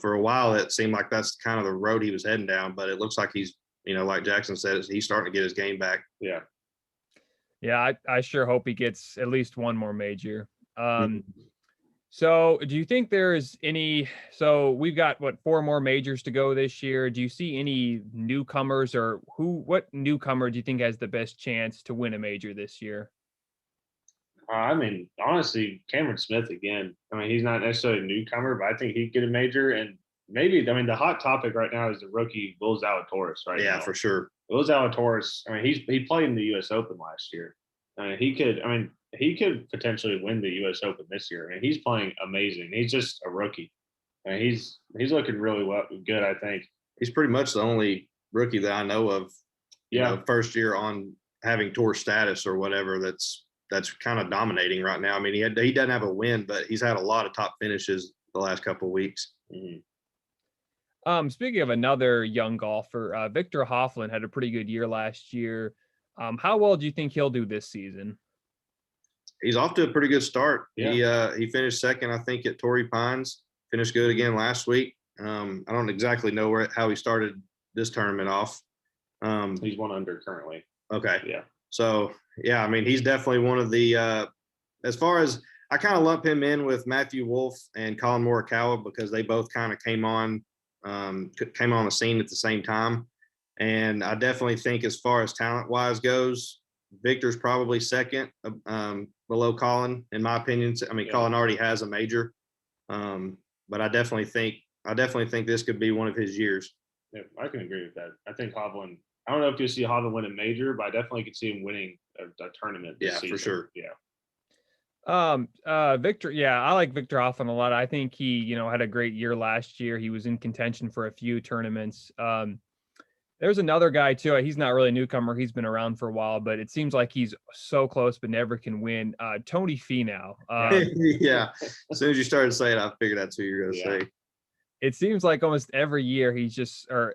for a while it seemed like that's kind of the road he was heading down. But it looks like he's, like Jackson says, he's starting to get his game back. Yeah. Yeah, I sure hope he gets at least one more major. So do you think there's so we've got 4 more majors to go this year. Do you see any newcomers, or what newcomer do you think has the best chance to win a major this year? Honestly, Cameron Smith again. He's not necessarily a newcomer, but I think he'd get a major. And maybe, the hot topic right now is the rookie Will Zalatoris, right? Yeah, now. for sure. Will Zalatoris, he played in the U.S. Open last year. He could potentially win the U.S. Open this year. He's playing amazing. He's just a rookie. He's looking really good, I think. He's pretty much the only rookie that I know of, first year on having tour status or whatever that's kind of dominating right now. He doesn't have a win, but he's had a lot of top finishes the last couple of weeks. Mm-hmm. Speaking of another young golfer, Victor Hovland had a pretty good year last year. How well do you think he'll do this season? He's off to a pretty good start. Yeah. He finished second, I think, at Torrey Pines. Finished good again last week. I don't exactly know how he started this tournament off. He's 1 under currently. Okay. Yeah. So, he's definitely one of the as far as I kind of lump him in with Matthew Wolff and Colin Morikawa, because they both kind of came on the scene at the same time. And I definitely think as far as talent-wise goes, Victor's probably second below Colin, in my opinion. Colin already has a major, but I definitely think this could be one of his years. Yeah, I can agree with that. I think Hovland. I don't know if you'll see Hovland win a major, but I definitely could see him winning a tournament this season. For sure. Yeah. Victor. Yeah, I like Victor Hovland a lot. I think he, had a great year last year. He was in contention for a few tournaments. There's another guy too. He's not really a newcomer. He's been around for a while, but it seems like he's so close but never can win. Tony Finau. Yeah. As soon as you started saying it, I figured that's who you're going to say. It seems like almost every year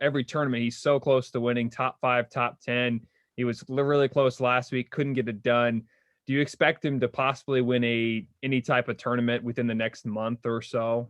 every tournament, he's so close to winning top 5, top 10. He was really close last week, couldn't get it done. Do you expect him to possibly win any type of tournament within the next month or so?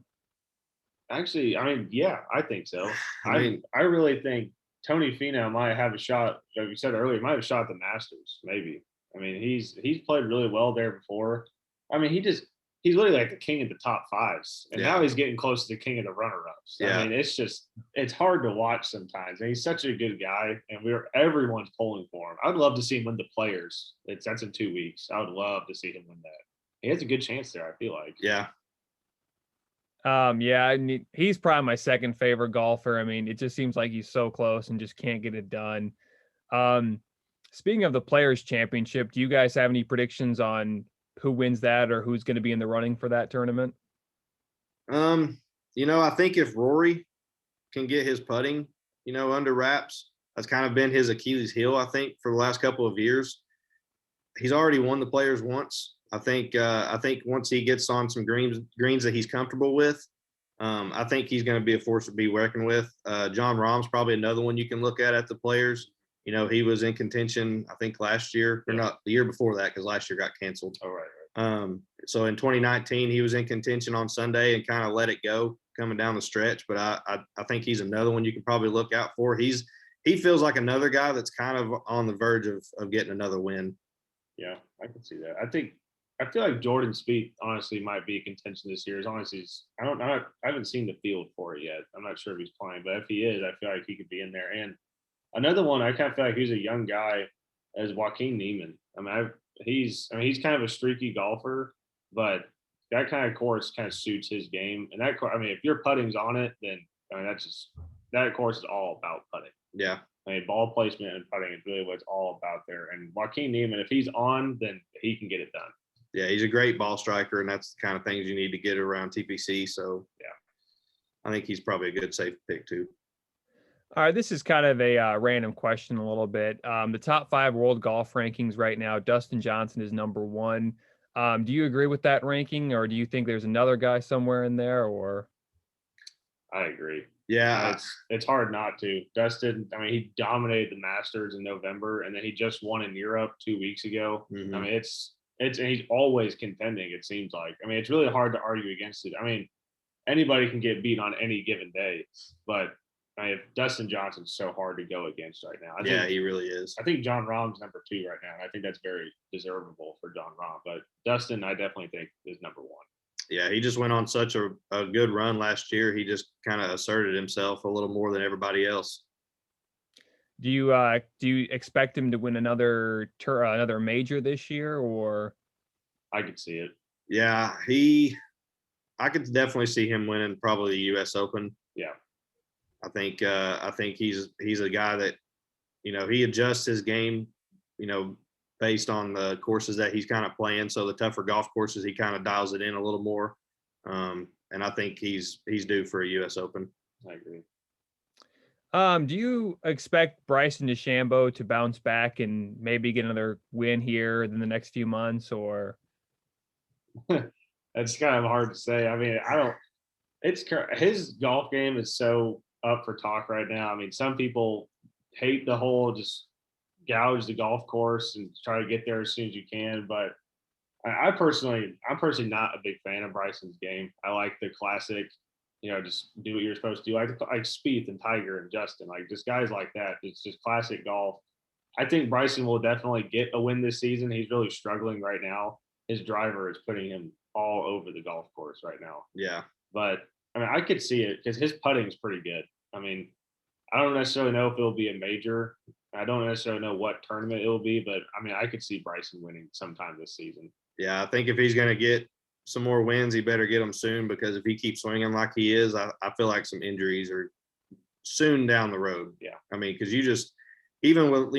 Actually, I mean, yeah, I think so. I mean, I really think Tony Finau might have a shot. Like you said earlier, might have shot at the Masters, maybe. I mean, he's played really well there before. I mean, he's literally like the king of the top fives, and now he's getting close to the king of the runner-ups. Yeah. I mean, it's hard to watch sometimes, and he's such a good guy, and everyone's pulling for him. I'd love to see him win the Players. That's in 2 weeks. I would love to see him win that. He has a good chance there, I feel like. Yeah. Yeah, I mean, he's probably my second favorite golfer. I mean, it just seems like he's so close and just can't get it done. Speaking of the Players Championship, do you guys have any predictions on who wins that or who's going to be in the running for that tournament? I think if Rory can get his putting, under wraps, that's kind of been his Achilles heel, I think, for the last couple of years. He's already won the Players once. I think once he gets on some greens that he's comfortable with, I think he's going to be a force to be reckoned with. John Rahm's probably another one you can look at the Players. He was in contention, I think, last year, or not the year before that, because last year got canceled. Oh, right. So in 2019, he was in contention on Sunday and kind of let it go coming down the stretch. But I think he's another one you can probably look out for. He feels like another guy that's kind of on the verge of getting another win. Yeah, I can see that. I feel like Jordan Spieth honestly might be a contention this year. As long as I haven't seen the field for it yet. I'm not sure if he's playing, but if he is, I feel like he could be in there. And another one, I kind of feel like he's a young guy, as Joaquin Niemann. I mean, he's kind of a streaky golfer, but that kind of course kind of suits his game. And if your putting's on it, then that course is all about putting. Yeah. I mean, ball placement and putting is really what it's all about there. And Joaquin Niemann, if he's on, then he can get it done. Yeah, he's a great ball striker, and that's the kind of things you need to get around TPC. So, yeah, I think he's probably a good safe pick too. All right, this is kind of a random question a little bit. The top 5 world golf rankings right now, Dustin Johnson is number 1. Do you agree with that ranking, or do you think there's another guy somewhere in there? Or I agree. Yeah, it's hard not to. Dustin, I mean, he dominated the Masters in November, and then he just won in Europe 2 weeks ago. Mm-hmm. I mean, and he's always contending, it seems like. I mean, it's really hard to argue against it. I mean, anybody can get beat on any given day, but Dustin Johnson's so hard to go against right now. He really is. I think John Rahm's number 2 right now, and I think that's very deservable for John Rahm. But Dustin, I definitely think, is number 1. Yeah, he just went on such a good run last year. He just kind of asserted himself a little more than everybody else. Do you expect him to win another major this year, or? I could see it. Yeah, I could definitely see him winning probably the U.S. Open. Yeah, I think he's a guy that, he adjusts his game, based on the courses that he's kind of playing. So the tougher golf courses, he kind of dials it in a little more. And I think he's due for a U.S. Open. I agree. Do you expect Bryson DeChambeau to bounce back and maybe get another win here in the next few months, or? That's kind of hard to say. I mean, his golf game is so up for talk right now. I mean, some people hate the whole just gouge the golf course and try to get there as soon as you can. But I'm personally not a big fan of Bryson's game. I like the classic, just do what you're supposed to do. Like Spieth and Tiger and Justin, like just guys like that. It's just classic golf. I think Bryson will definitely get a win this season. He's really struggling right now. His driver is putting him all over the golf course right now. Yeah. But I mean, I could see it because his putting is pretty good. I mean, I don't necessarily know if it'll be a major. I don't necessarily know what tournament it will be, but I mean, I could see Bryson winning sometime this season. Yeah, I think if he's going to get some more wins, he better get them soon, because if he keeps swinging like he is, I feel like some injuries are soon down the road. Yeah. I mean, because even with,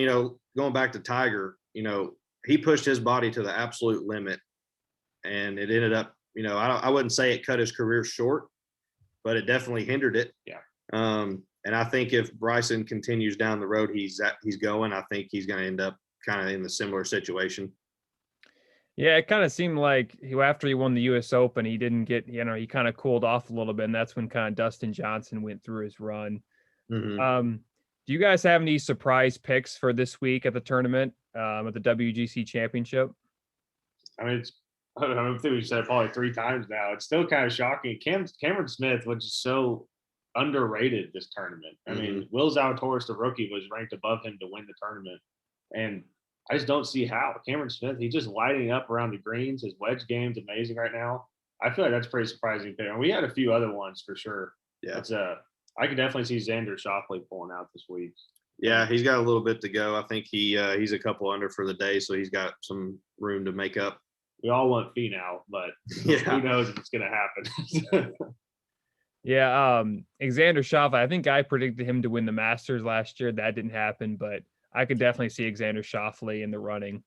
going back to Tiger, he pushed his body to the absolute limit, and it ended up, I wouldn't say it cut his career short, but it definitely hindered it. Yeah. And I think if Bryson continues down the road he's going, I think he's going to end up kind of in the similar situation. Yeah, it kind of seemed like after he won the U.S. Open, he didn't get, he kind of cooled off a little bit, and that's when kind of Dustin Johnson went through his run. Mm-hmm. Do you guys have any surprise picks for this week at the tournament, at the WGC Championship? I mean, I don't think we've said it probably 3 times now. It's still kind of shocking. Cameron Smith was just so underrated this tournament. I mean, Will Zalatoris, the rookie, was ranked above him to win the tournament. And I just don't see how. Cameron Smith, he's just lighting up around the greens. His wedge game's amazing right now. I feel like that's pretty surprising there. And we had a few other ones for sure. Yeah. I could definitely see Xander Schauffele pulling out this week. Yeah, he's got a little bit to go. I think he's a couple under for the day, so he's got some room to make up. We all want Finau, but who knows if it's going to happen. Yeah, Xander Schauffele, I think I predicted him to win the Masters last year. That didn't happen, but I could definitely see Xander Schauffele in the running.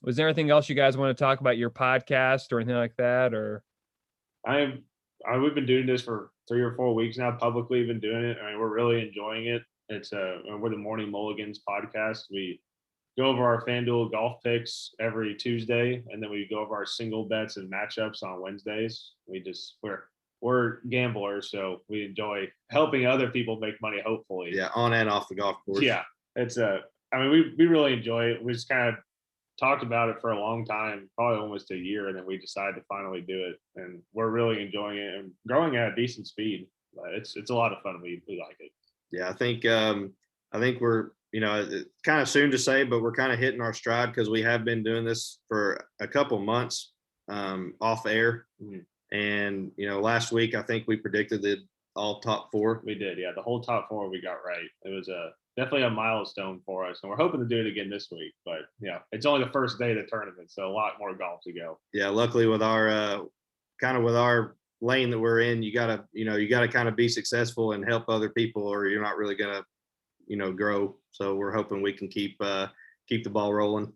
Was there anything else you guys want to talk about your podcast or anything like that? Or we've been doing this for 3 or 4 weeks now, publicly been doing it. I mean, we're really enjoying it. It's we're the Morning Mulligans Podcast. We go over our FanDuel golf picks every Tuesday, and then we go over our single bets and matchups on Wednesdays. We're gamblers, so we enjoy helping other people make money, hopefully. Yeah, on and off the golf course. Yeah, it's I mean, we really enjoy it. We just kind of talked about it for a long time, probably almost a year, and then we decided to finally do it, and we're really enjoying it and growing at a decent speed. It's a lot of fun. We like it. Yeah, I think we're, it's kind of soon to say, but we're kind of hitting our stride because we have been doing this for a couple months off air. And, last week, I think we predicted the all top 4. We did. Yeah. The whole top 4 we got right. It was definitely a milestone for us. And we're hoping to do it again this week, but yeah, it's only the first day of the tournament. So a lot more golf to go. Yeah. Luckily with our with our lane that we're in, you gotta kind of be successful and help other people, or you're not really gonna, grow. So we're hoping we can keep the ball rolling.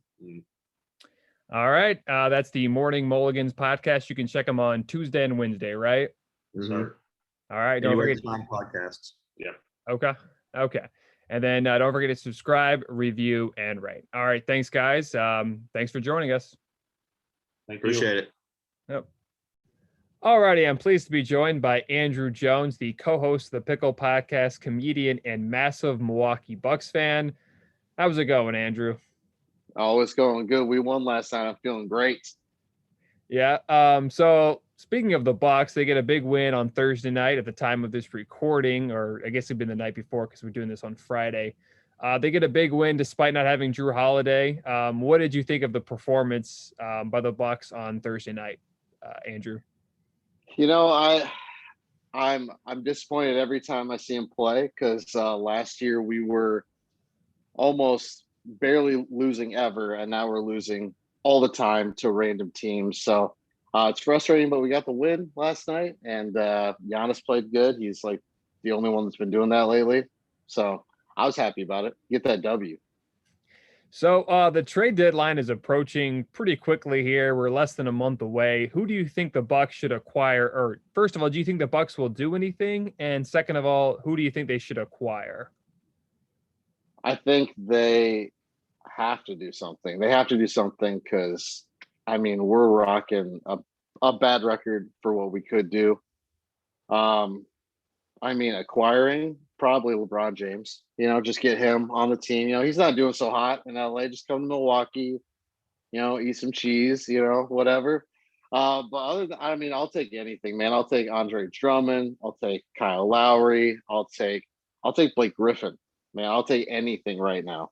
All right. That's the Morning Mulligans Podcast. You can check them on Tuesday and Wednesday, right? Sure. All right. Don't forget to find podcasts. Yeah. Okay. And then don't forget to subscribe, review, and rate. All right. Thanks, guys. Thanks for joining us. Appreciate it. Yep. All righty. I'm pleased to be joined by Andrew Jones, the co-host of the Pickle Podcast, comedian, and massive Milwaukee Bucks fan. How's it going, Andrew? Oh, it's going good. We won last night. I'm feeling great. Yeah. So speaking of the Bucks, they get a big win on Thursday night at the time of this recording, or I guess it'd been the night before because we're doing this on Friday. They get a big win despite not having Drew Holiday. What did you think of the performance by the Bucks on Thursday night, Andrew? I'm disappointed every time I see him play because last year we were almost barely losing ever, and now we're losing all the time to random teams. So it's frustrating, but we got the win last night, and Giannis played good. He's like the only one that's been doing that lately. So I was happy about it. Get that W. So the trade deadline is approaching pretty quickly here. We're less than a month away. Who do you think the Bucks should acquire? Or first of all, do you think the Bucks will do anything? And second of all, who do you think they should acquire? I think they have to do something. They have to do something because, we're rocking a bad record for what we could do. Acquiring probably LeBron James, just get him on the team. He's not doing so hot in LA. Just come to Milwaukee, eat some cheese, whatever. But other than, I'll take anything, man. I'll take Andre Drummond. I'll take Kyle Lowry. I'll take Blake Griffin, man. I'll take anything right now.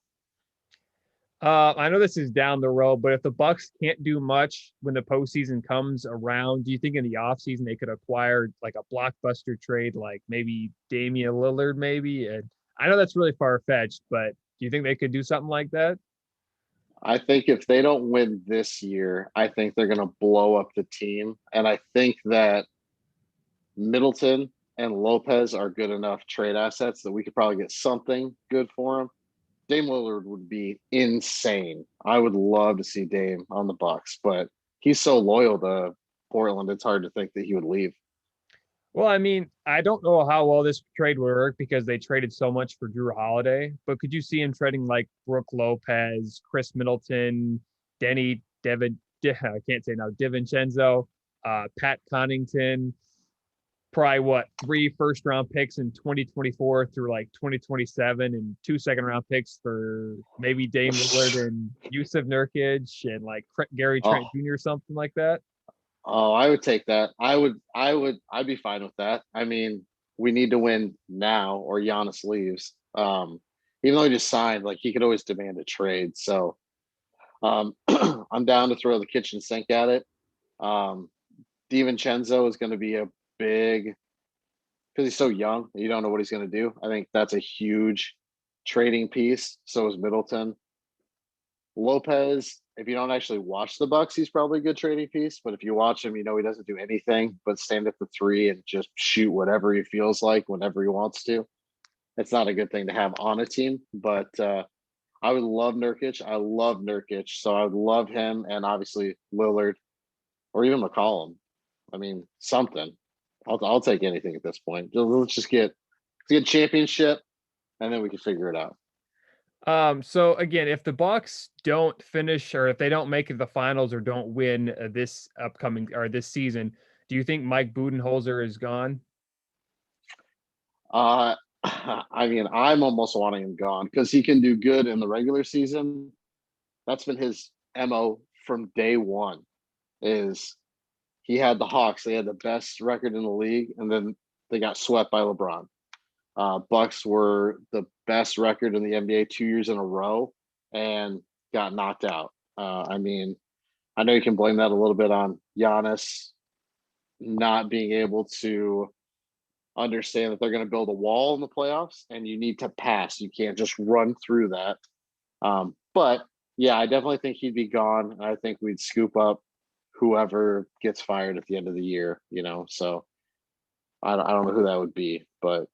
I know this is down the road, but if the Bucks can't do much when the postseason comes around, do you think in the offseason they could acquire like a blockbuster trade, like maybe Damien Lillard, maybe? And I know that's really far-fetched, but do you think they could do something like that? I think if they don't win this year, I think they're going to blow up the team. And I think that Middleton and Lopez are good enough trade assets that we could probably get something good for them. Dame Lillard would be insane. I would love to see Dame on the Bucks, but he's so loyal to Portland, it's hard to think that he would leave. Well, I don't know how well this trade would work because they traded so much for Drew Holiday, but could you see him trading like Brooke Lopez, Chris Middleton, DiVincenzo, Pat Connaughton, probably 3 first-round picks in 2024 through like 2027 and 2 second-round picks for maybe Dame Lillard and Yusuf Nurkic and like Gary Trent Jr. something like that. Oh, I would take that. I'd be fine with that. I mean, we need to win now or Giannis leaves. Even though he just signed, like he could always demand a trade. So I'm down to throw the kitchen sink at it. DiVincenzo is going to be a big, because he's so young, you don't know what he's going to do. I think that's a huge trading piece. So is Middleton. Lopez, if you don't actually watch the Bucks, he's probably a good trading piece. But if you watch him, you know he doesn't do anything but stand at the 3 and just shoot whatever he feels like whenever he wants to. It's not a good thing to have on a team. But I would love Nurkic. I love Nurkic. So I would love him and obviously Lillard or even McCollum. I mean, something. I'll take anything at this point. Let's just get championship and then we can figure it out. So again, if the Bucks don't finish or if they don't make it to the finals or don't win this upcoming or this season, do you think Mike Budenholzer is gone? I mean, I'm almost wanting him gone because he can do good in the regular season. That's been his MO from day one. Is he had the Hawks, they had the best record in the league, and then they got swept by LeBron. Bucks were the best record in the NBA 2 years in a row and got knocked out. I mean, I know you can blame that a little bit on Giannis not being able to understand that they're going to build a wall in the playoffs and you need to pass. You can't just run through that. But yeah, I definitely think he'd be gone. I think we'd scoop up whoever gets fired at the end of the year, you know? So I don't know who that would be, but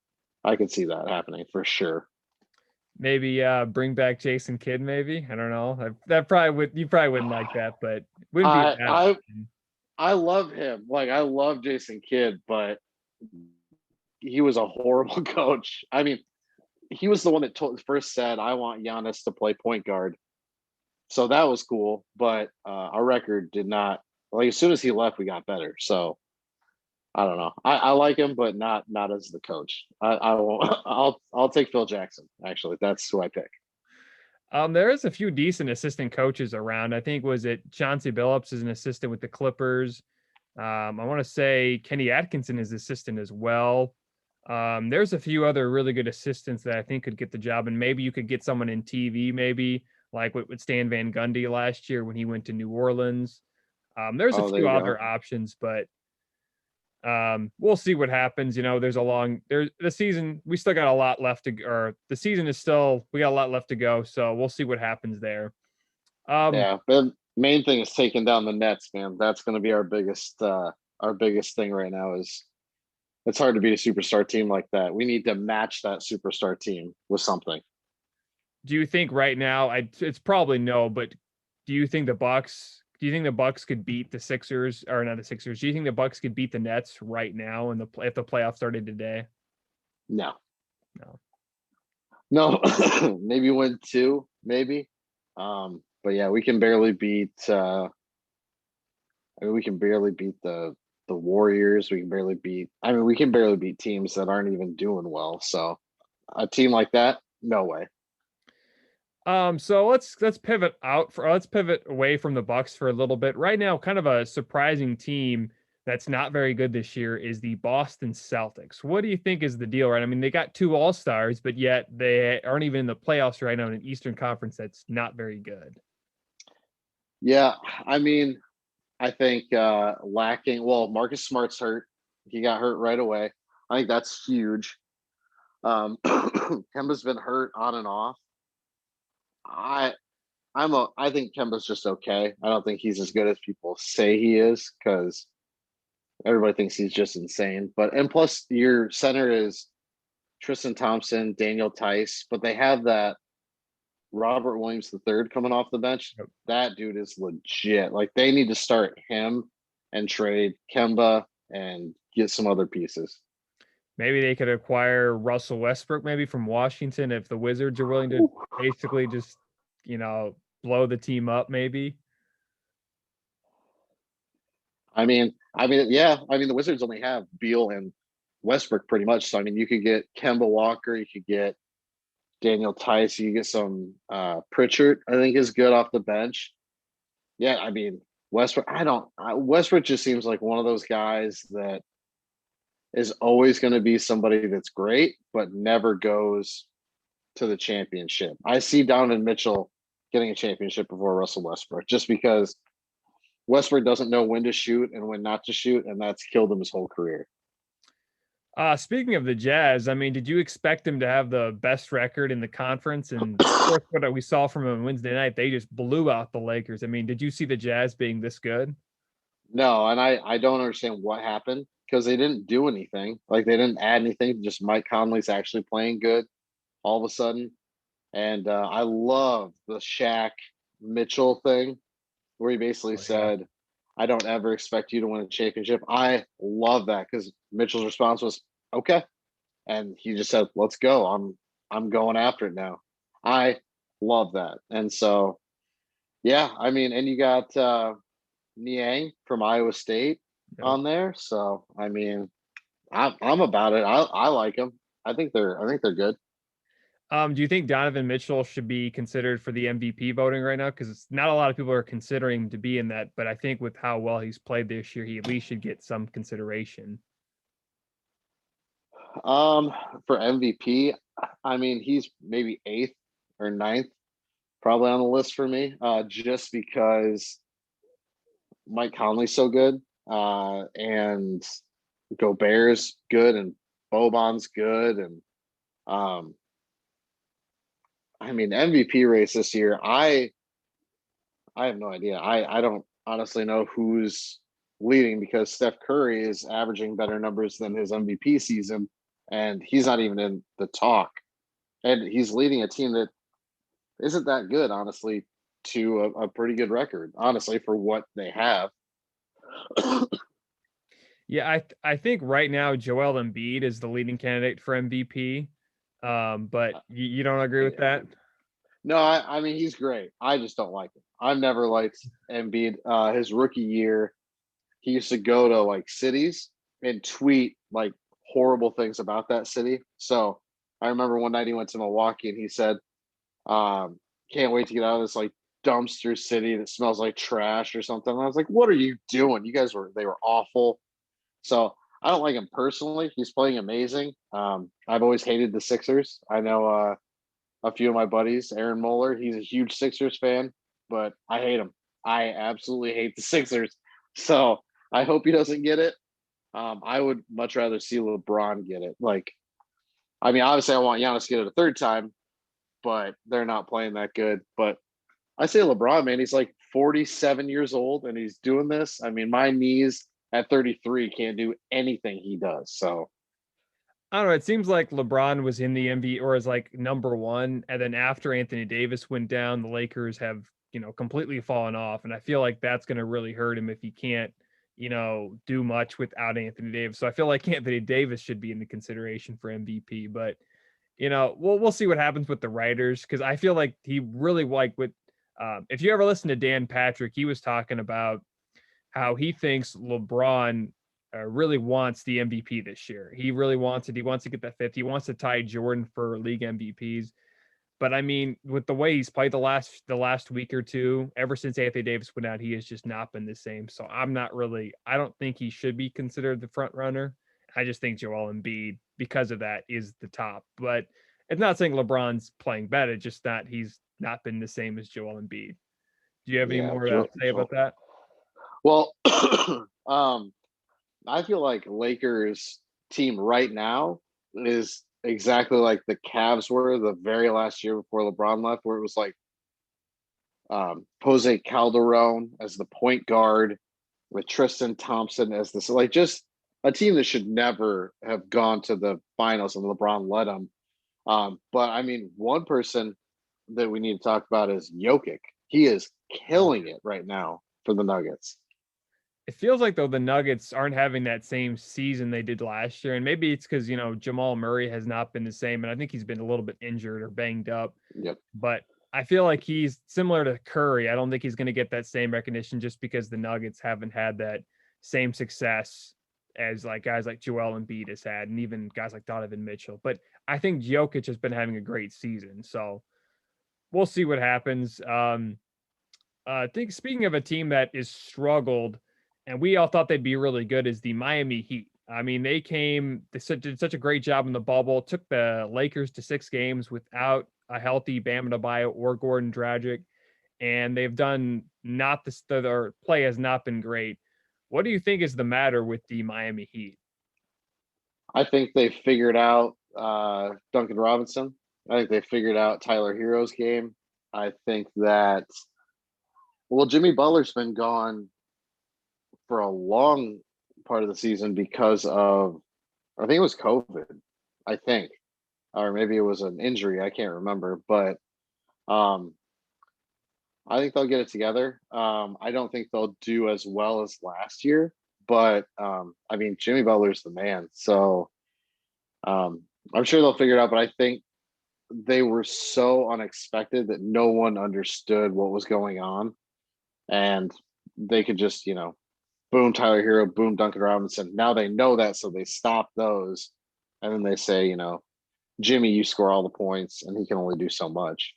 I could see that happening for sure. Maybe bring back Jason Kidd. Maybe, I don't know. That probably would. You probably wouldn't like that, but wouldn't be. I love him. Like I love Jason Kidd, but he was a horrible coach. I mean, he was the one that first said, "I want Giannis to play point guard." So that was cool, but our record did not. Like as soon as he left, we got better. So I don't know. I like him, but not as the coach. I won't. I'll take Phil Jackson. Actually, that's who I pick. There is a few decent assistant coaches around. I think was it Chauncey Billups is an assistant with the Clippers. I want to say Kenny Atkinson is assistant as well. There's a few other really good assistants that I think could get the job, and maybe you could get someone in TV, maybe like with Stan Van Gundy last year when he went to New Orleans. There's a few other options, but we'll see what happens. You know, the season, we still got a lot left to, or the season is still, we got a lot left to go. So we'll see what happens there. Yeah, the main thing is taking down the Nets, man. That's going to be our biggest thing right now. Is it's hard to beat a superstar team like that. We need to match that superstar team with something. Do you think right now, it's probably no, but do you think the Bucks could beat the Sixers, or not the Sixers? Do you think the Bucks could beat the Nets right now if the playoffs started today? No. Maybe win 2, maybe. But yeah, we can barely beat. We can barely beat the Warriors. We can barely beat teams that aren't even doing well. So a team like that, no way. So let's pivot away from the Bucks for a little bit. Right now, kind of a surprising team that's not very good this year is the Boston Celtics. What do you think is the deal, right? I mean, they got 2 All-Stars, but yet they aren't even in the playoffs right now in an Eastern Conference that's not very good. Yeah, I mean, I think Marcus Smart's hurt. He got hurt right away. I think that's huge. Kemba's been hurt on and off. I think Kemba's just okay. I don't think he's as good as people say he is because everybody thinks he's just insane. And plus your center is Tristan Thompson, Daniel Tice, but they have that Robert Williams III coming off the bench. Yep. That dude is legit. Like they need to start him and trade Kemba and get some other pieces. Maybe they could acquire Russell Westbrook maybe from Washington if the Wizards are willing to basically just, blow the team up maybe. I mean, the Wizards only have Beal and Westbrook pretty much. So I mean, you could get Kemba Walker, you could get Daniel Tice, you get some Pritchard. I think is good off the bench. Yeah, I mean Westbrook. Westbrook just seems like one of those guys that is always going to be somebody that's great, but never goes to the championship. I see Donovan Mitchell getting a championship before Russell Westbrook, just because Westbrook doesn't know when to shoot and when not to shoot, and that's killed him his whole career. Speaking of the Jazz, I mean, did you expect them to have the best record in the conference? And of course, what we saw from them Wednesday night, they just blew out the Lakers. I mean, did you see the Jazz being this good? No, and I don't understand what happened, because they didn't do anything. Like, they didn't add anything. Just Mike Conley's actually playing good all of a sudden. And I love the Shaq Mitchell thing, where he basically said, I don't ever expect you to win a championship. I love that, because Mitchell's response was, okay. And he just said, let's go. I'm going after it now. I love that. And so, yeah, I mean, and you got Niang from Iowa State on there. So, I mean, I'm about it. I like them. I think they're good. Do you think Donovan Mitchell should be considered for the MVP voting right now? Because not a lot of people are considering him to be in that, but I think with how well he's played this year, he at least should get some consideration. For MVP, I mean, he's maybe 8th or 9th, probably on the list for me, just because Mike Conley's so good, and Gobert's good, and Boban's good, and I mean, MVP race this year, I have no idea. I don't honestly know who's leading, because Steph Curry is averaging better numbers than his MVP season, and he's not even in the talk. And he's leading a team that isn't that good, honestly, to a pretty good record, honestly, for what they have. Yeah, I think right now Joel Embiid is the leading candidate for MVP. But you don't agree with that? No, I mean, he's great. I just don't like him. I've never liked Embiid. His rookie year, he used to go to like cities and tweet like horrible things about that city. So I remember one night he went to Milwaukee and he said, can't wait to get out of this like dumpster city that smells like trash or something. And I was like, what are you doing? They were awful. So I don't like him personally. He's playing amazing. I've always hated the Sixers. I know a few of my buddies, Aaron Moeller, he's a huge Sixers fan, but I hate him. I absolutely hate the Sixers. So I hope he doesn't get it. I would much rather see LeBron get it. Like, I mean, obviously I want Giannis to get it a third time, but they're not playing that good. But I say LeBron, man, he's like 47 years old and he's doing this. I mean, my knees at 33 can't do anything he does. So I don't know. It seems like LeBron was in the NBA or is like number one. And then after Anthony Davis went down, the Lakers have, completely fallen off. And I feel like that's going to really hurt him if he can't, do much without Anthony Davis. So I feel like Anthony Davis should be in the consideration for MVP, but we'll see what happens with the writers. Cause I feel like he really if you ever listen to Dan Patrick, he was talking about how he thinks LeBron really wants the MVP this year. He really wants it. He wants to get that fifth. He wants to tie Jordan for league MVPs. But I mean, with the way he's played the last week or two, ever since Anthony Davis went out, he has just not been the same. So I don't think he should be considered the front runner. I just think Joel Embiid, because of that, is the top. But it's not saying LeBron's playing bad. It's just that he's not been the same as Joel Embiid. Do you have any more to say about that? Well, I feel like Lakers team right now is exactly like the Cavs were the very last year before LeBron left, where it was like Jose Calderon as the point guard with Tristan Thompson as this, like just a team that should never have gone to the finals and LeBron led them. But I mean, one person that we need to talk about is Jokic. He is killing it right now for the Nuggets. It feels like, though, the Nuggets aren't having that same season they did last year. And maybe it's because, Jamal Murray has not been the same. And I think he's been a little bit injured or banged up. Yep. But I feel like he's similar to Curry. I don't think he's going to get that same recognition just because the Nuggets haven't had that same success as like guys like Joel Embiid has had, and even guys like Donovan Mitchell. But I think Jokic has been having a great season, so we'll see what happens. I think speaking of a team that is struggled, and we all thought they'd be really good, is the Miami Heat. I mean, they did such a great job in the bubble, took the Lakers to 6 games without a healthy Bam Adebayo or Gordon Dragic, and they've done not this. Their play has not been great. What do you think is the matter with the Miami Heat? I think they figured out Duncan Robinson. I think they figured out Tyler Hero's game. I think that, well, Jimmy Butler's been gone for a long part of the season because of, I think it was COVID, I think, or maybe it was an injury. I can't remember, but I think they'll get it together. I don't think they'll do as well as last year, but I mean, Jimmy Butler's the man. So I'm sure they'll figure it out, but I think they were so unexpected that no one understood what was going on. And they could just, boom, Tyler Hero, boom, Duncan Robinson. Now they know that, so they stop those. And then they say, Jimmy, you score all the points, and he can only do so much.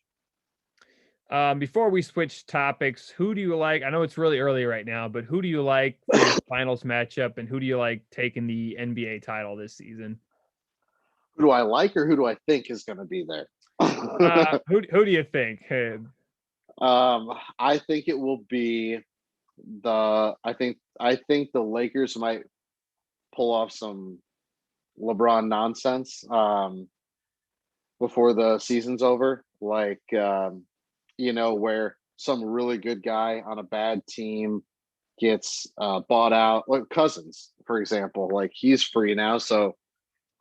Before we switch topics, who do you like? I know it's really early right now, but who do you like for the finals matchup, and who do you like taking the NBA title this season? Who do I like, or who do I think is going to be there? Who do you think? I think it will be I think the Lakers might pull off some LeBron nonsense before the season's over, like where some really good guy on a bad team gets bought out, like Cousins, for example. Like, he's free now, so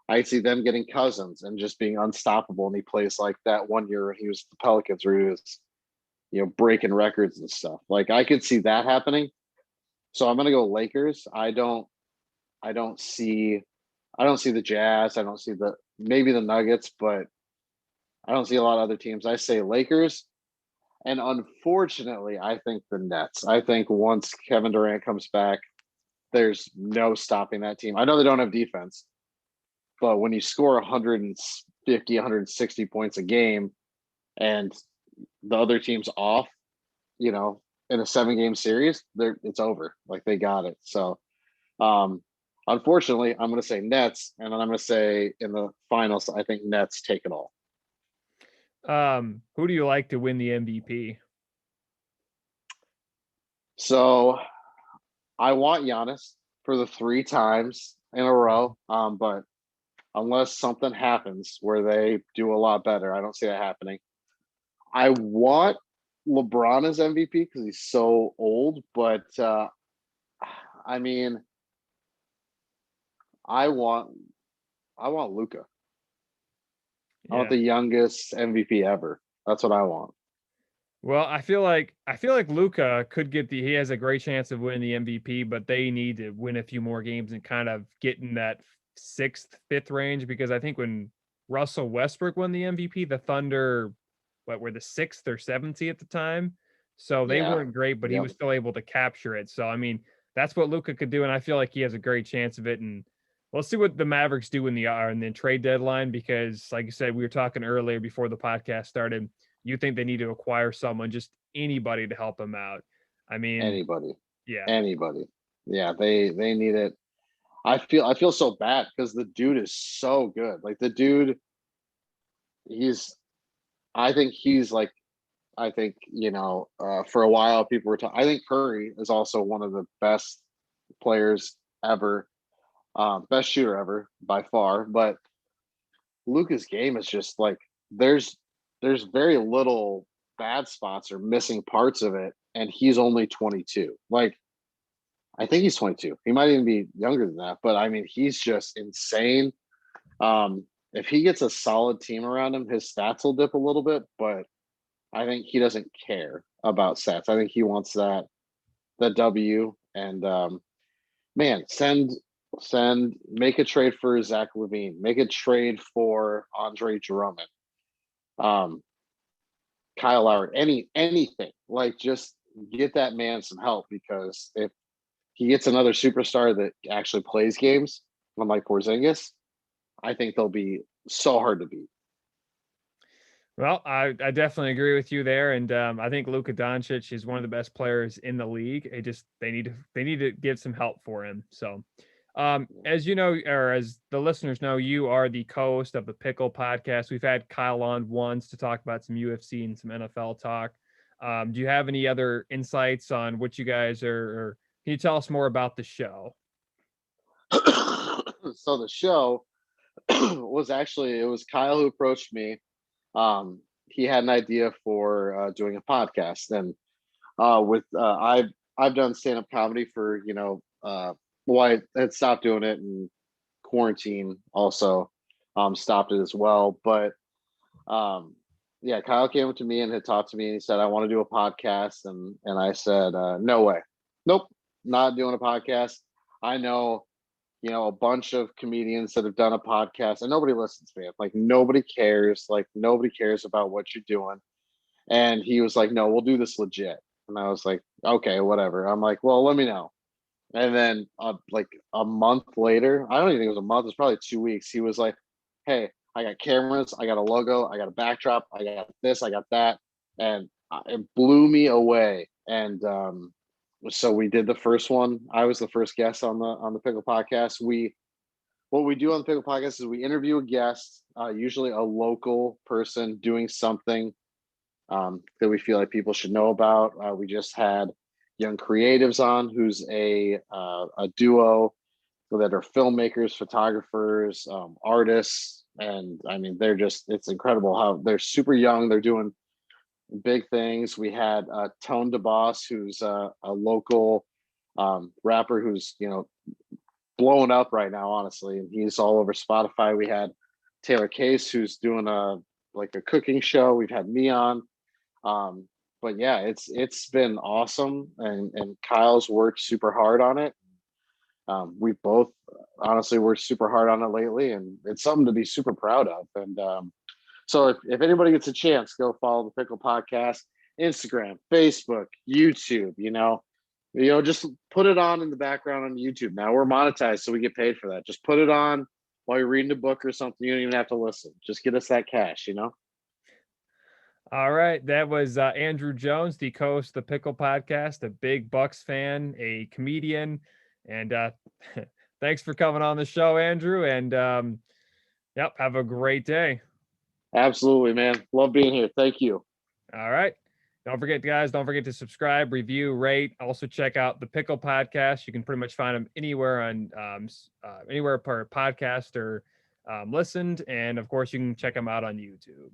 I see them getting Cousins and just being unstoppable, and he plays like that one year when he was the Pelicans, where he was breaking records and stuff. Like, I could see that happening. So I'm gonna go Lakers. I don't see the Jazz. I don't see maybe the Nuggets, but I don't see a lot of other teams. I say Lakers. And unfortunately, I think the Nets. I think once Kevin Durant comes back, there's no stopping that team. I know they don't have defense, but when you score 150, 160 points a game and the other team's off, in a 7-game series, it's over. Like, they got it. So unfortunately, I'm going to say Nets, and then I'm going to say in the finals, I think Nets take it all. Who do you like to win the MVP? So I want Giannis for the 3 times in a row. But unless something happens where they do a lot better, I don't see that happening. I want LeBron as MVP because he's so old, but I mean, I want Luka. I want the youngest MVP ever. That's what I want. Well, I feel like Luka could he has a great chance of winning the MVP, but they need to win a few more games and kind of get in that 6th, 5th range, because I think when Russell Westbrook won the MVP, the Thunder, were the 6th or 7th at the time? So they weren't great, but he was still able to capture it. So, I mean, that's what Luka could do, and I feel like he has a great chance of it. And we'll see what the Mavericks do in the trade deadline, because, like you said, we were talking earlier before the podcast started. You think they need to acquire someone, just anybody to help them out. I mean, anybody. Yeah. Anybody. Yeah, they need it. I feel so bad because the dude is so good. Like, the dude, I think, for a while people were talking. I think Curry is also one of the best players ever. Best shooter ever by far, but Luka's game is just like, there's very little bad spots or missing parts of it, and he's only 22. Like, I think he's 22. He might even be younger than that, but I mean, he's just insane. If he gets a solid team around him, his stats will dip a little bit, but I think he doesn't care about stats. I think he wants that W, and man, make a trade for Zach LaVine, make a trade for Andre Drummond, Kyle Lowry, anything. Like, just get that man some help, because if he gets another superstar that actually plays games, unlike Porzingis, I think they'll be so hard to beat. Well, I definitely agree with you there, and I think Luka Doncic is one of the best players in the league. They need to get some help for him. So, as you know, or as the listeners know, you are the co-host of the Pickle Podcast. We've had Kyle on once to talk about some UFC and some NFL talk. Do you have any other insights on what you guys are? Or can you tell us more about the show? So the show was actually, it was Kyle who approached me. He had an idea for doing a podcast, and I've done stand-up comedy for well, I had stopped doing it in quarantine, also stopped it as well. But yeah, Kyle came up to me and had talked to me, and he said, I want to do a podcast, and I said, no way, nope, not doing a podcast. I know a bunch of comedians that have done a podcast, and nobody listens, man. Like nobody cares. Like nobody cares about what you're doing. And he was like, no, we'll do this legit. And I was like, okay, whatever. I'm like, well, let me know. And then like a month later, I don't even think it was a month, it was probably 2 weeks. He was like, hey, I got cameras, I got a logo, I got a backdrop, I got this, I got that. And it blew me away. And so we did the first one. I was the first guest on the Pickle Podcast. What we do on the Pickle Podcast is we interview a guest, usually a local person doing something that we feel like people should know about. We just had Young Creatives on, who's a duo that are filmmakers, photographers, artists, and I mean it's incredible how they're super young. They're doing big things. We had Tone DeBoss, who's a local rapper who's blowing up right now, honestly, and he's all over Spotify. We had Taylor Case, who's doing a cooking show. We've had me on, but yeah, it's been awesome, and Kyle's worked super hard on it. We both honestly worked super hard on it lately, and it's something to be super proud of. And so if anybody gets a chance, go follow the Pickle Podcast, Instagram, Facebook, YouTube, just put it on in the background on YouTube. Now we're monetized, so we get paid for that. Just put it on while you're reading a book or something. You don't even have to listen. Just get us that cash, All right. That was Andrew Jones, the co-host of the Pickle Podcast, a big Bucks fan, a comedian. And thanks for coming on the show, Andrew. And have a great day. Absolutely, man. Love being here. Thank you. All right. Don't forget to subscribe, review, rate. Also check out the Pickle Podcast. You can pretty much find them anywhere on anywhere per podcast or listened. And of course, you can check them out on YouTube.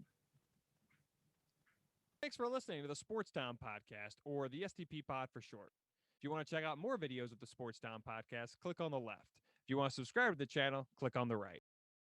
Thanks for listening to the Sports Town Podcast, or the STP Pod for short. If you want to check out more videos of the Sports Town Podcast, click on the left. If you want to subscribe to the channel, click on the right.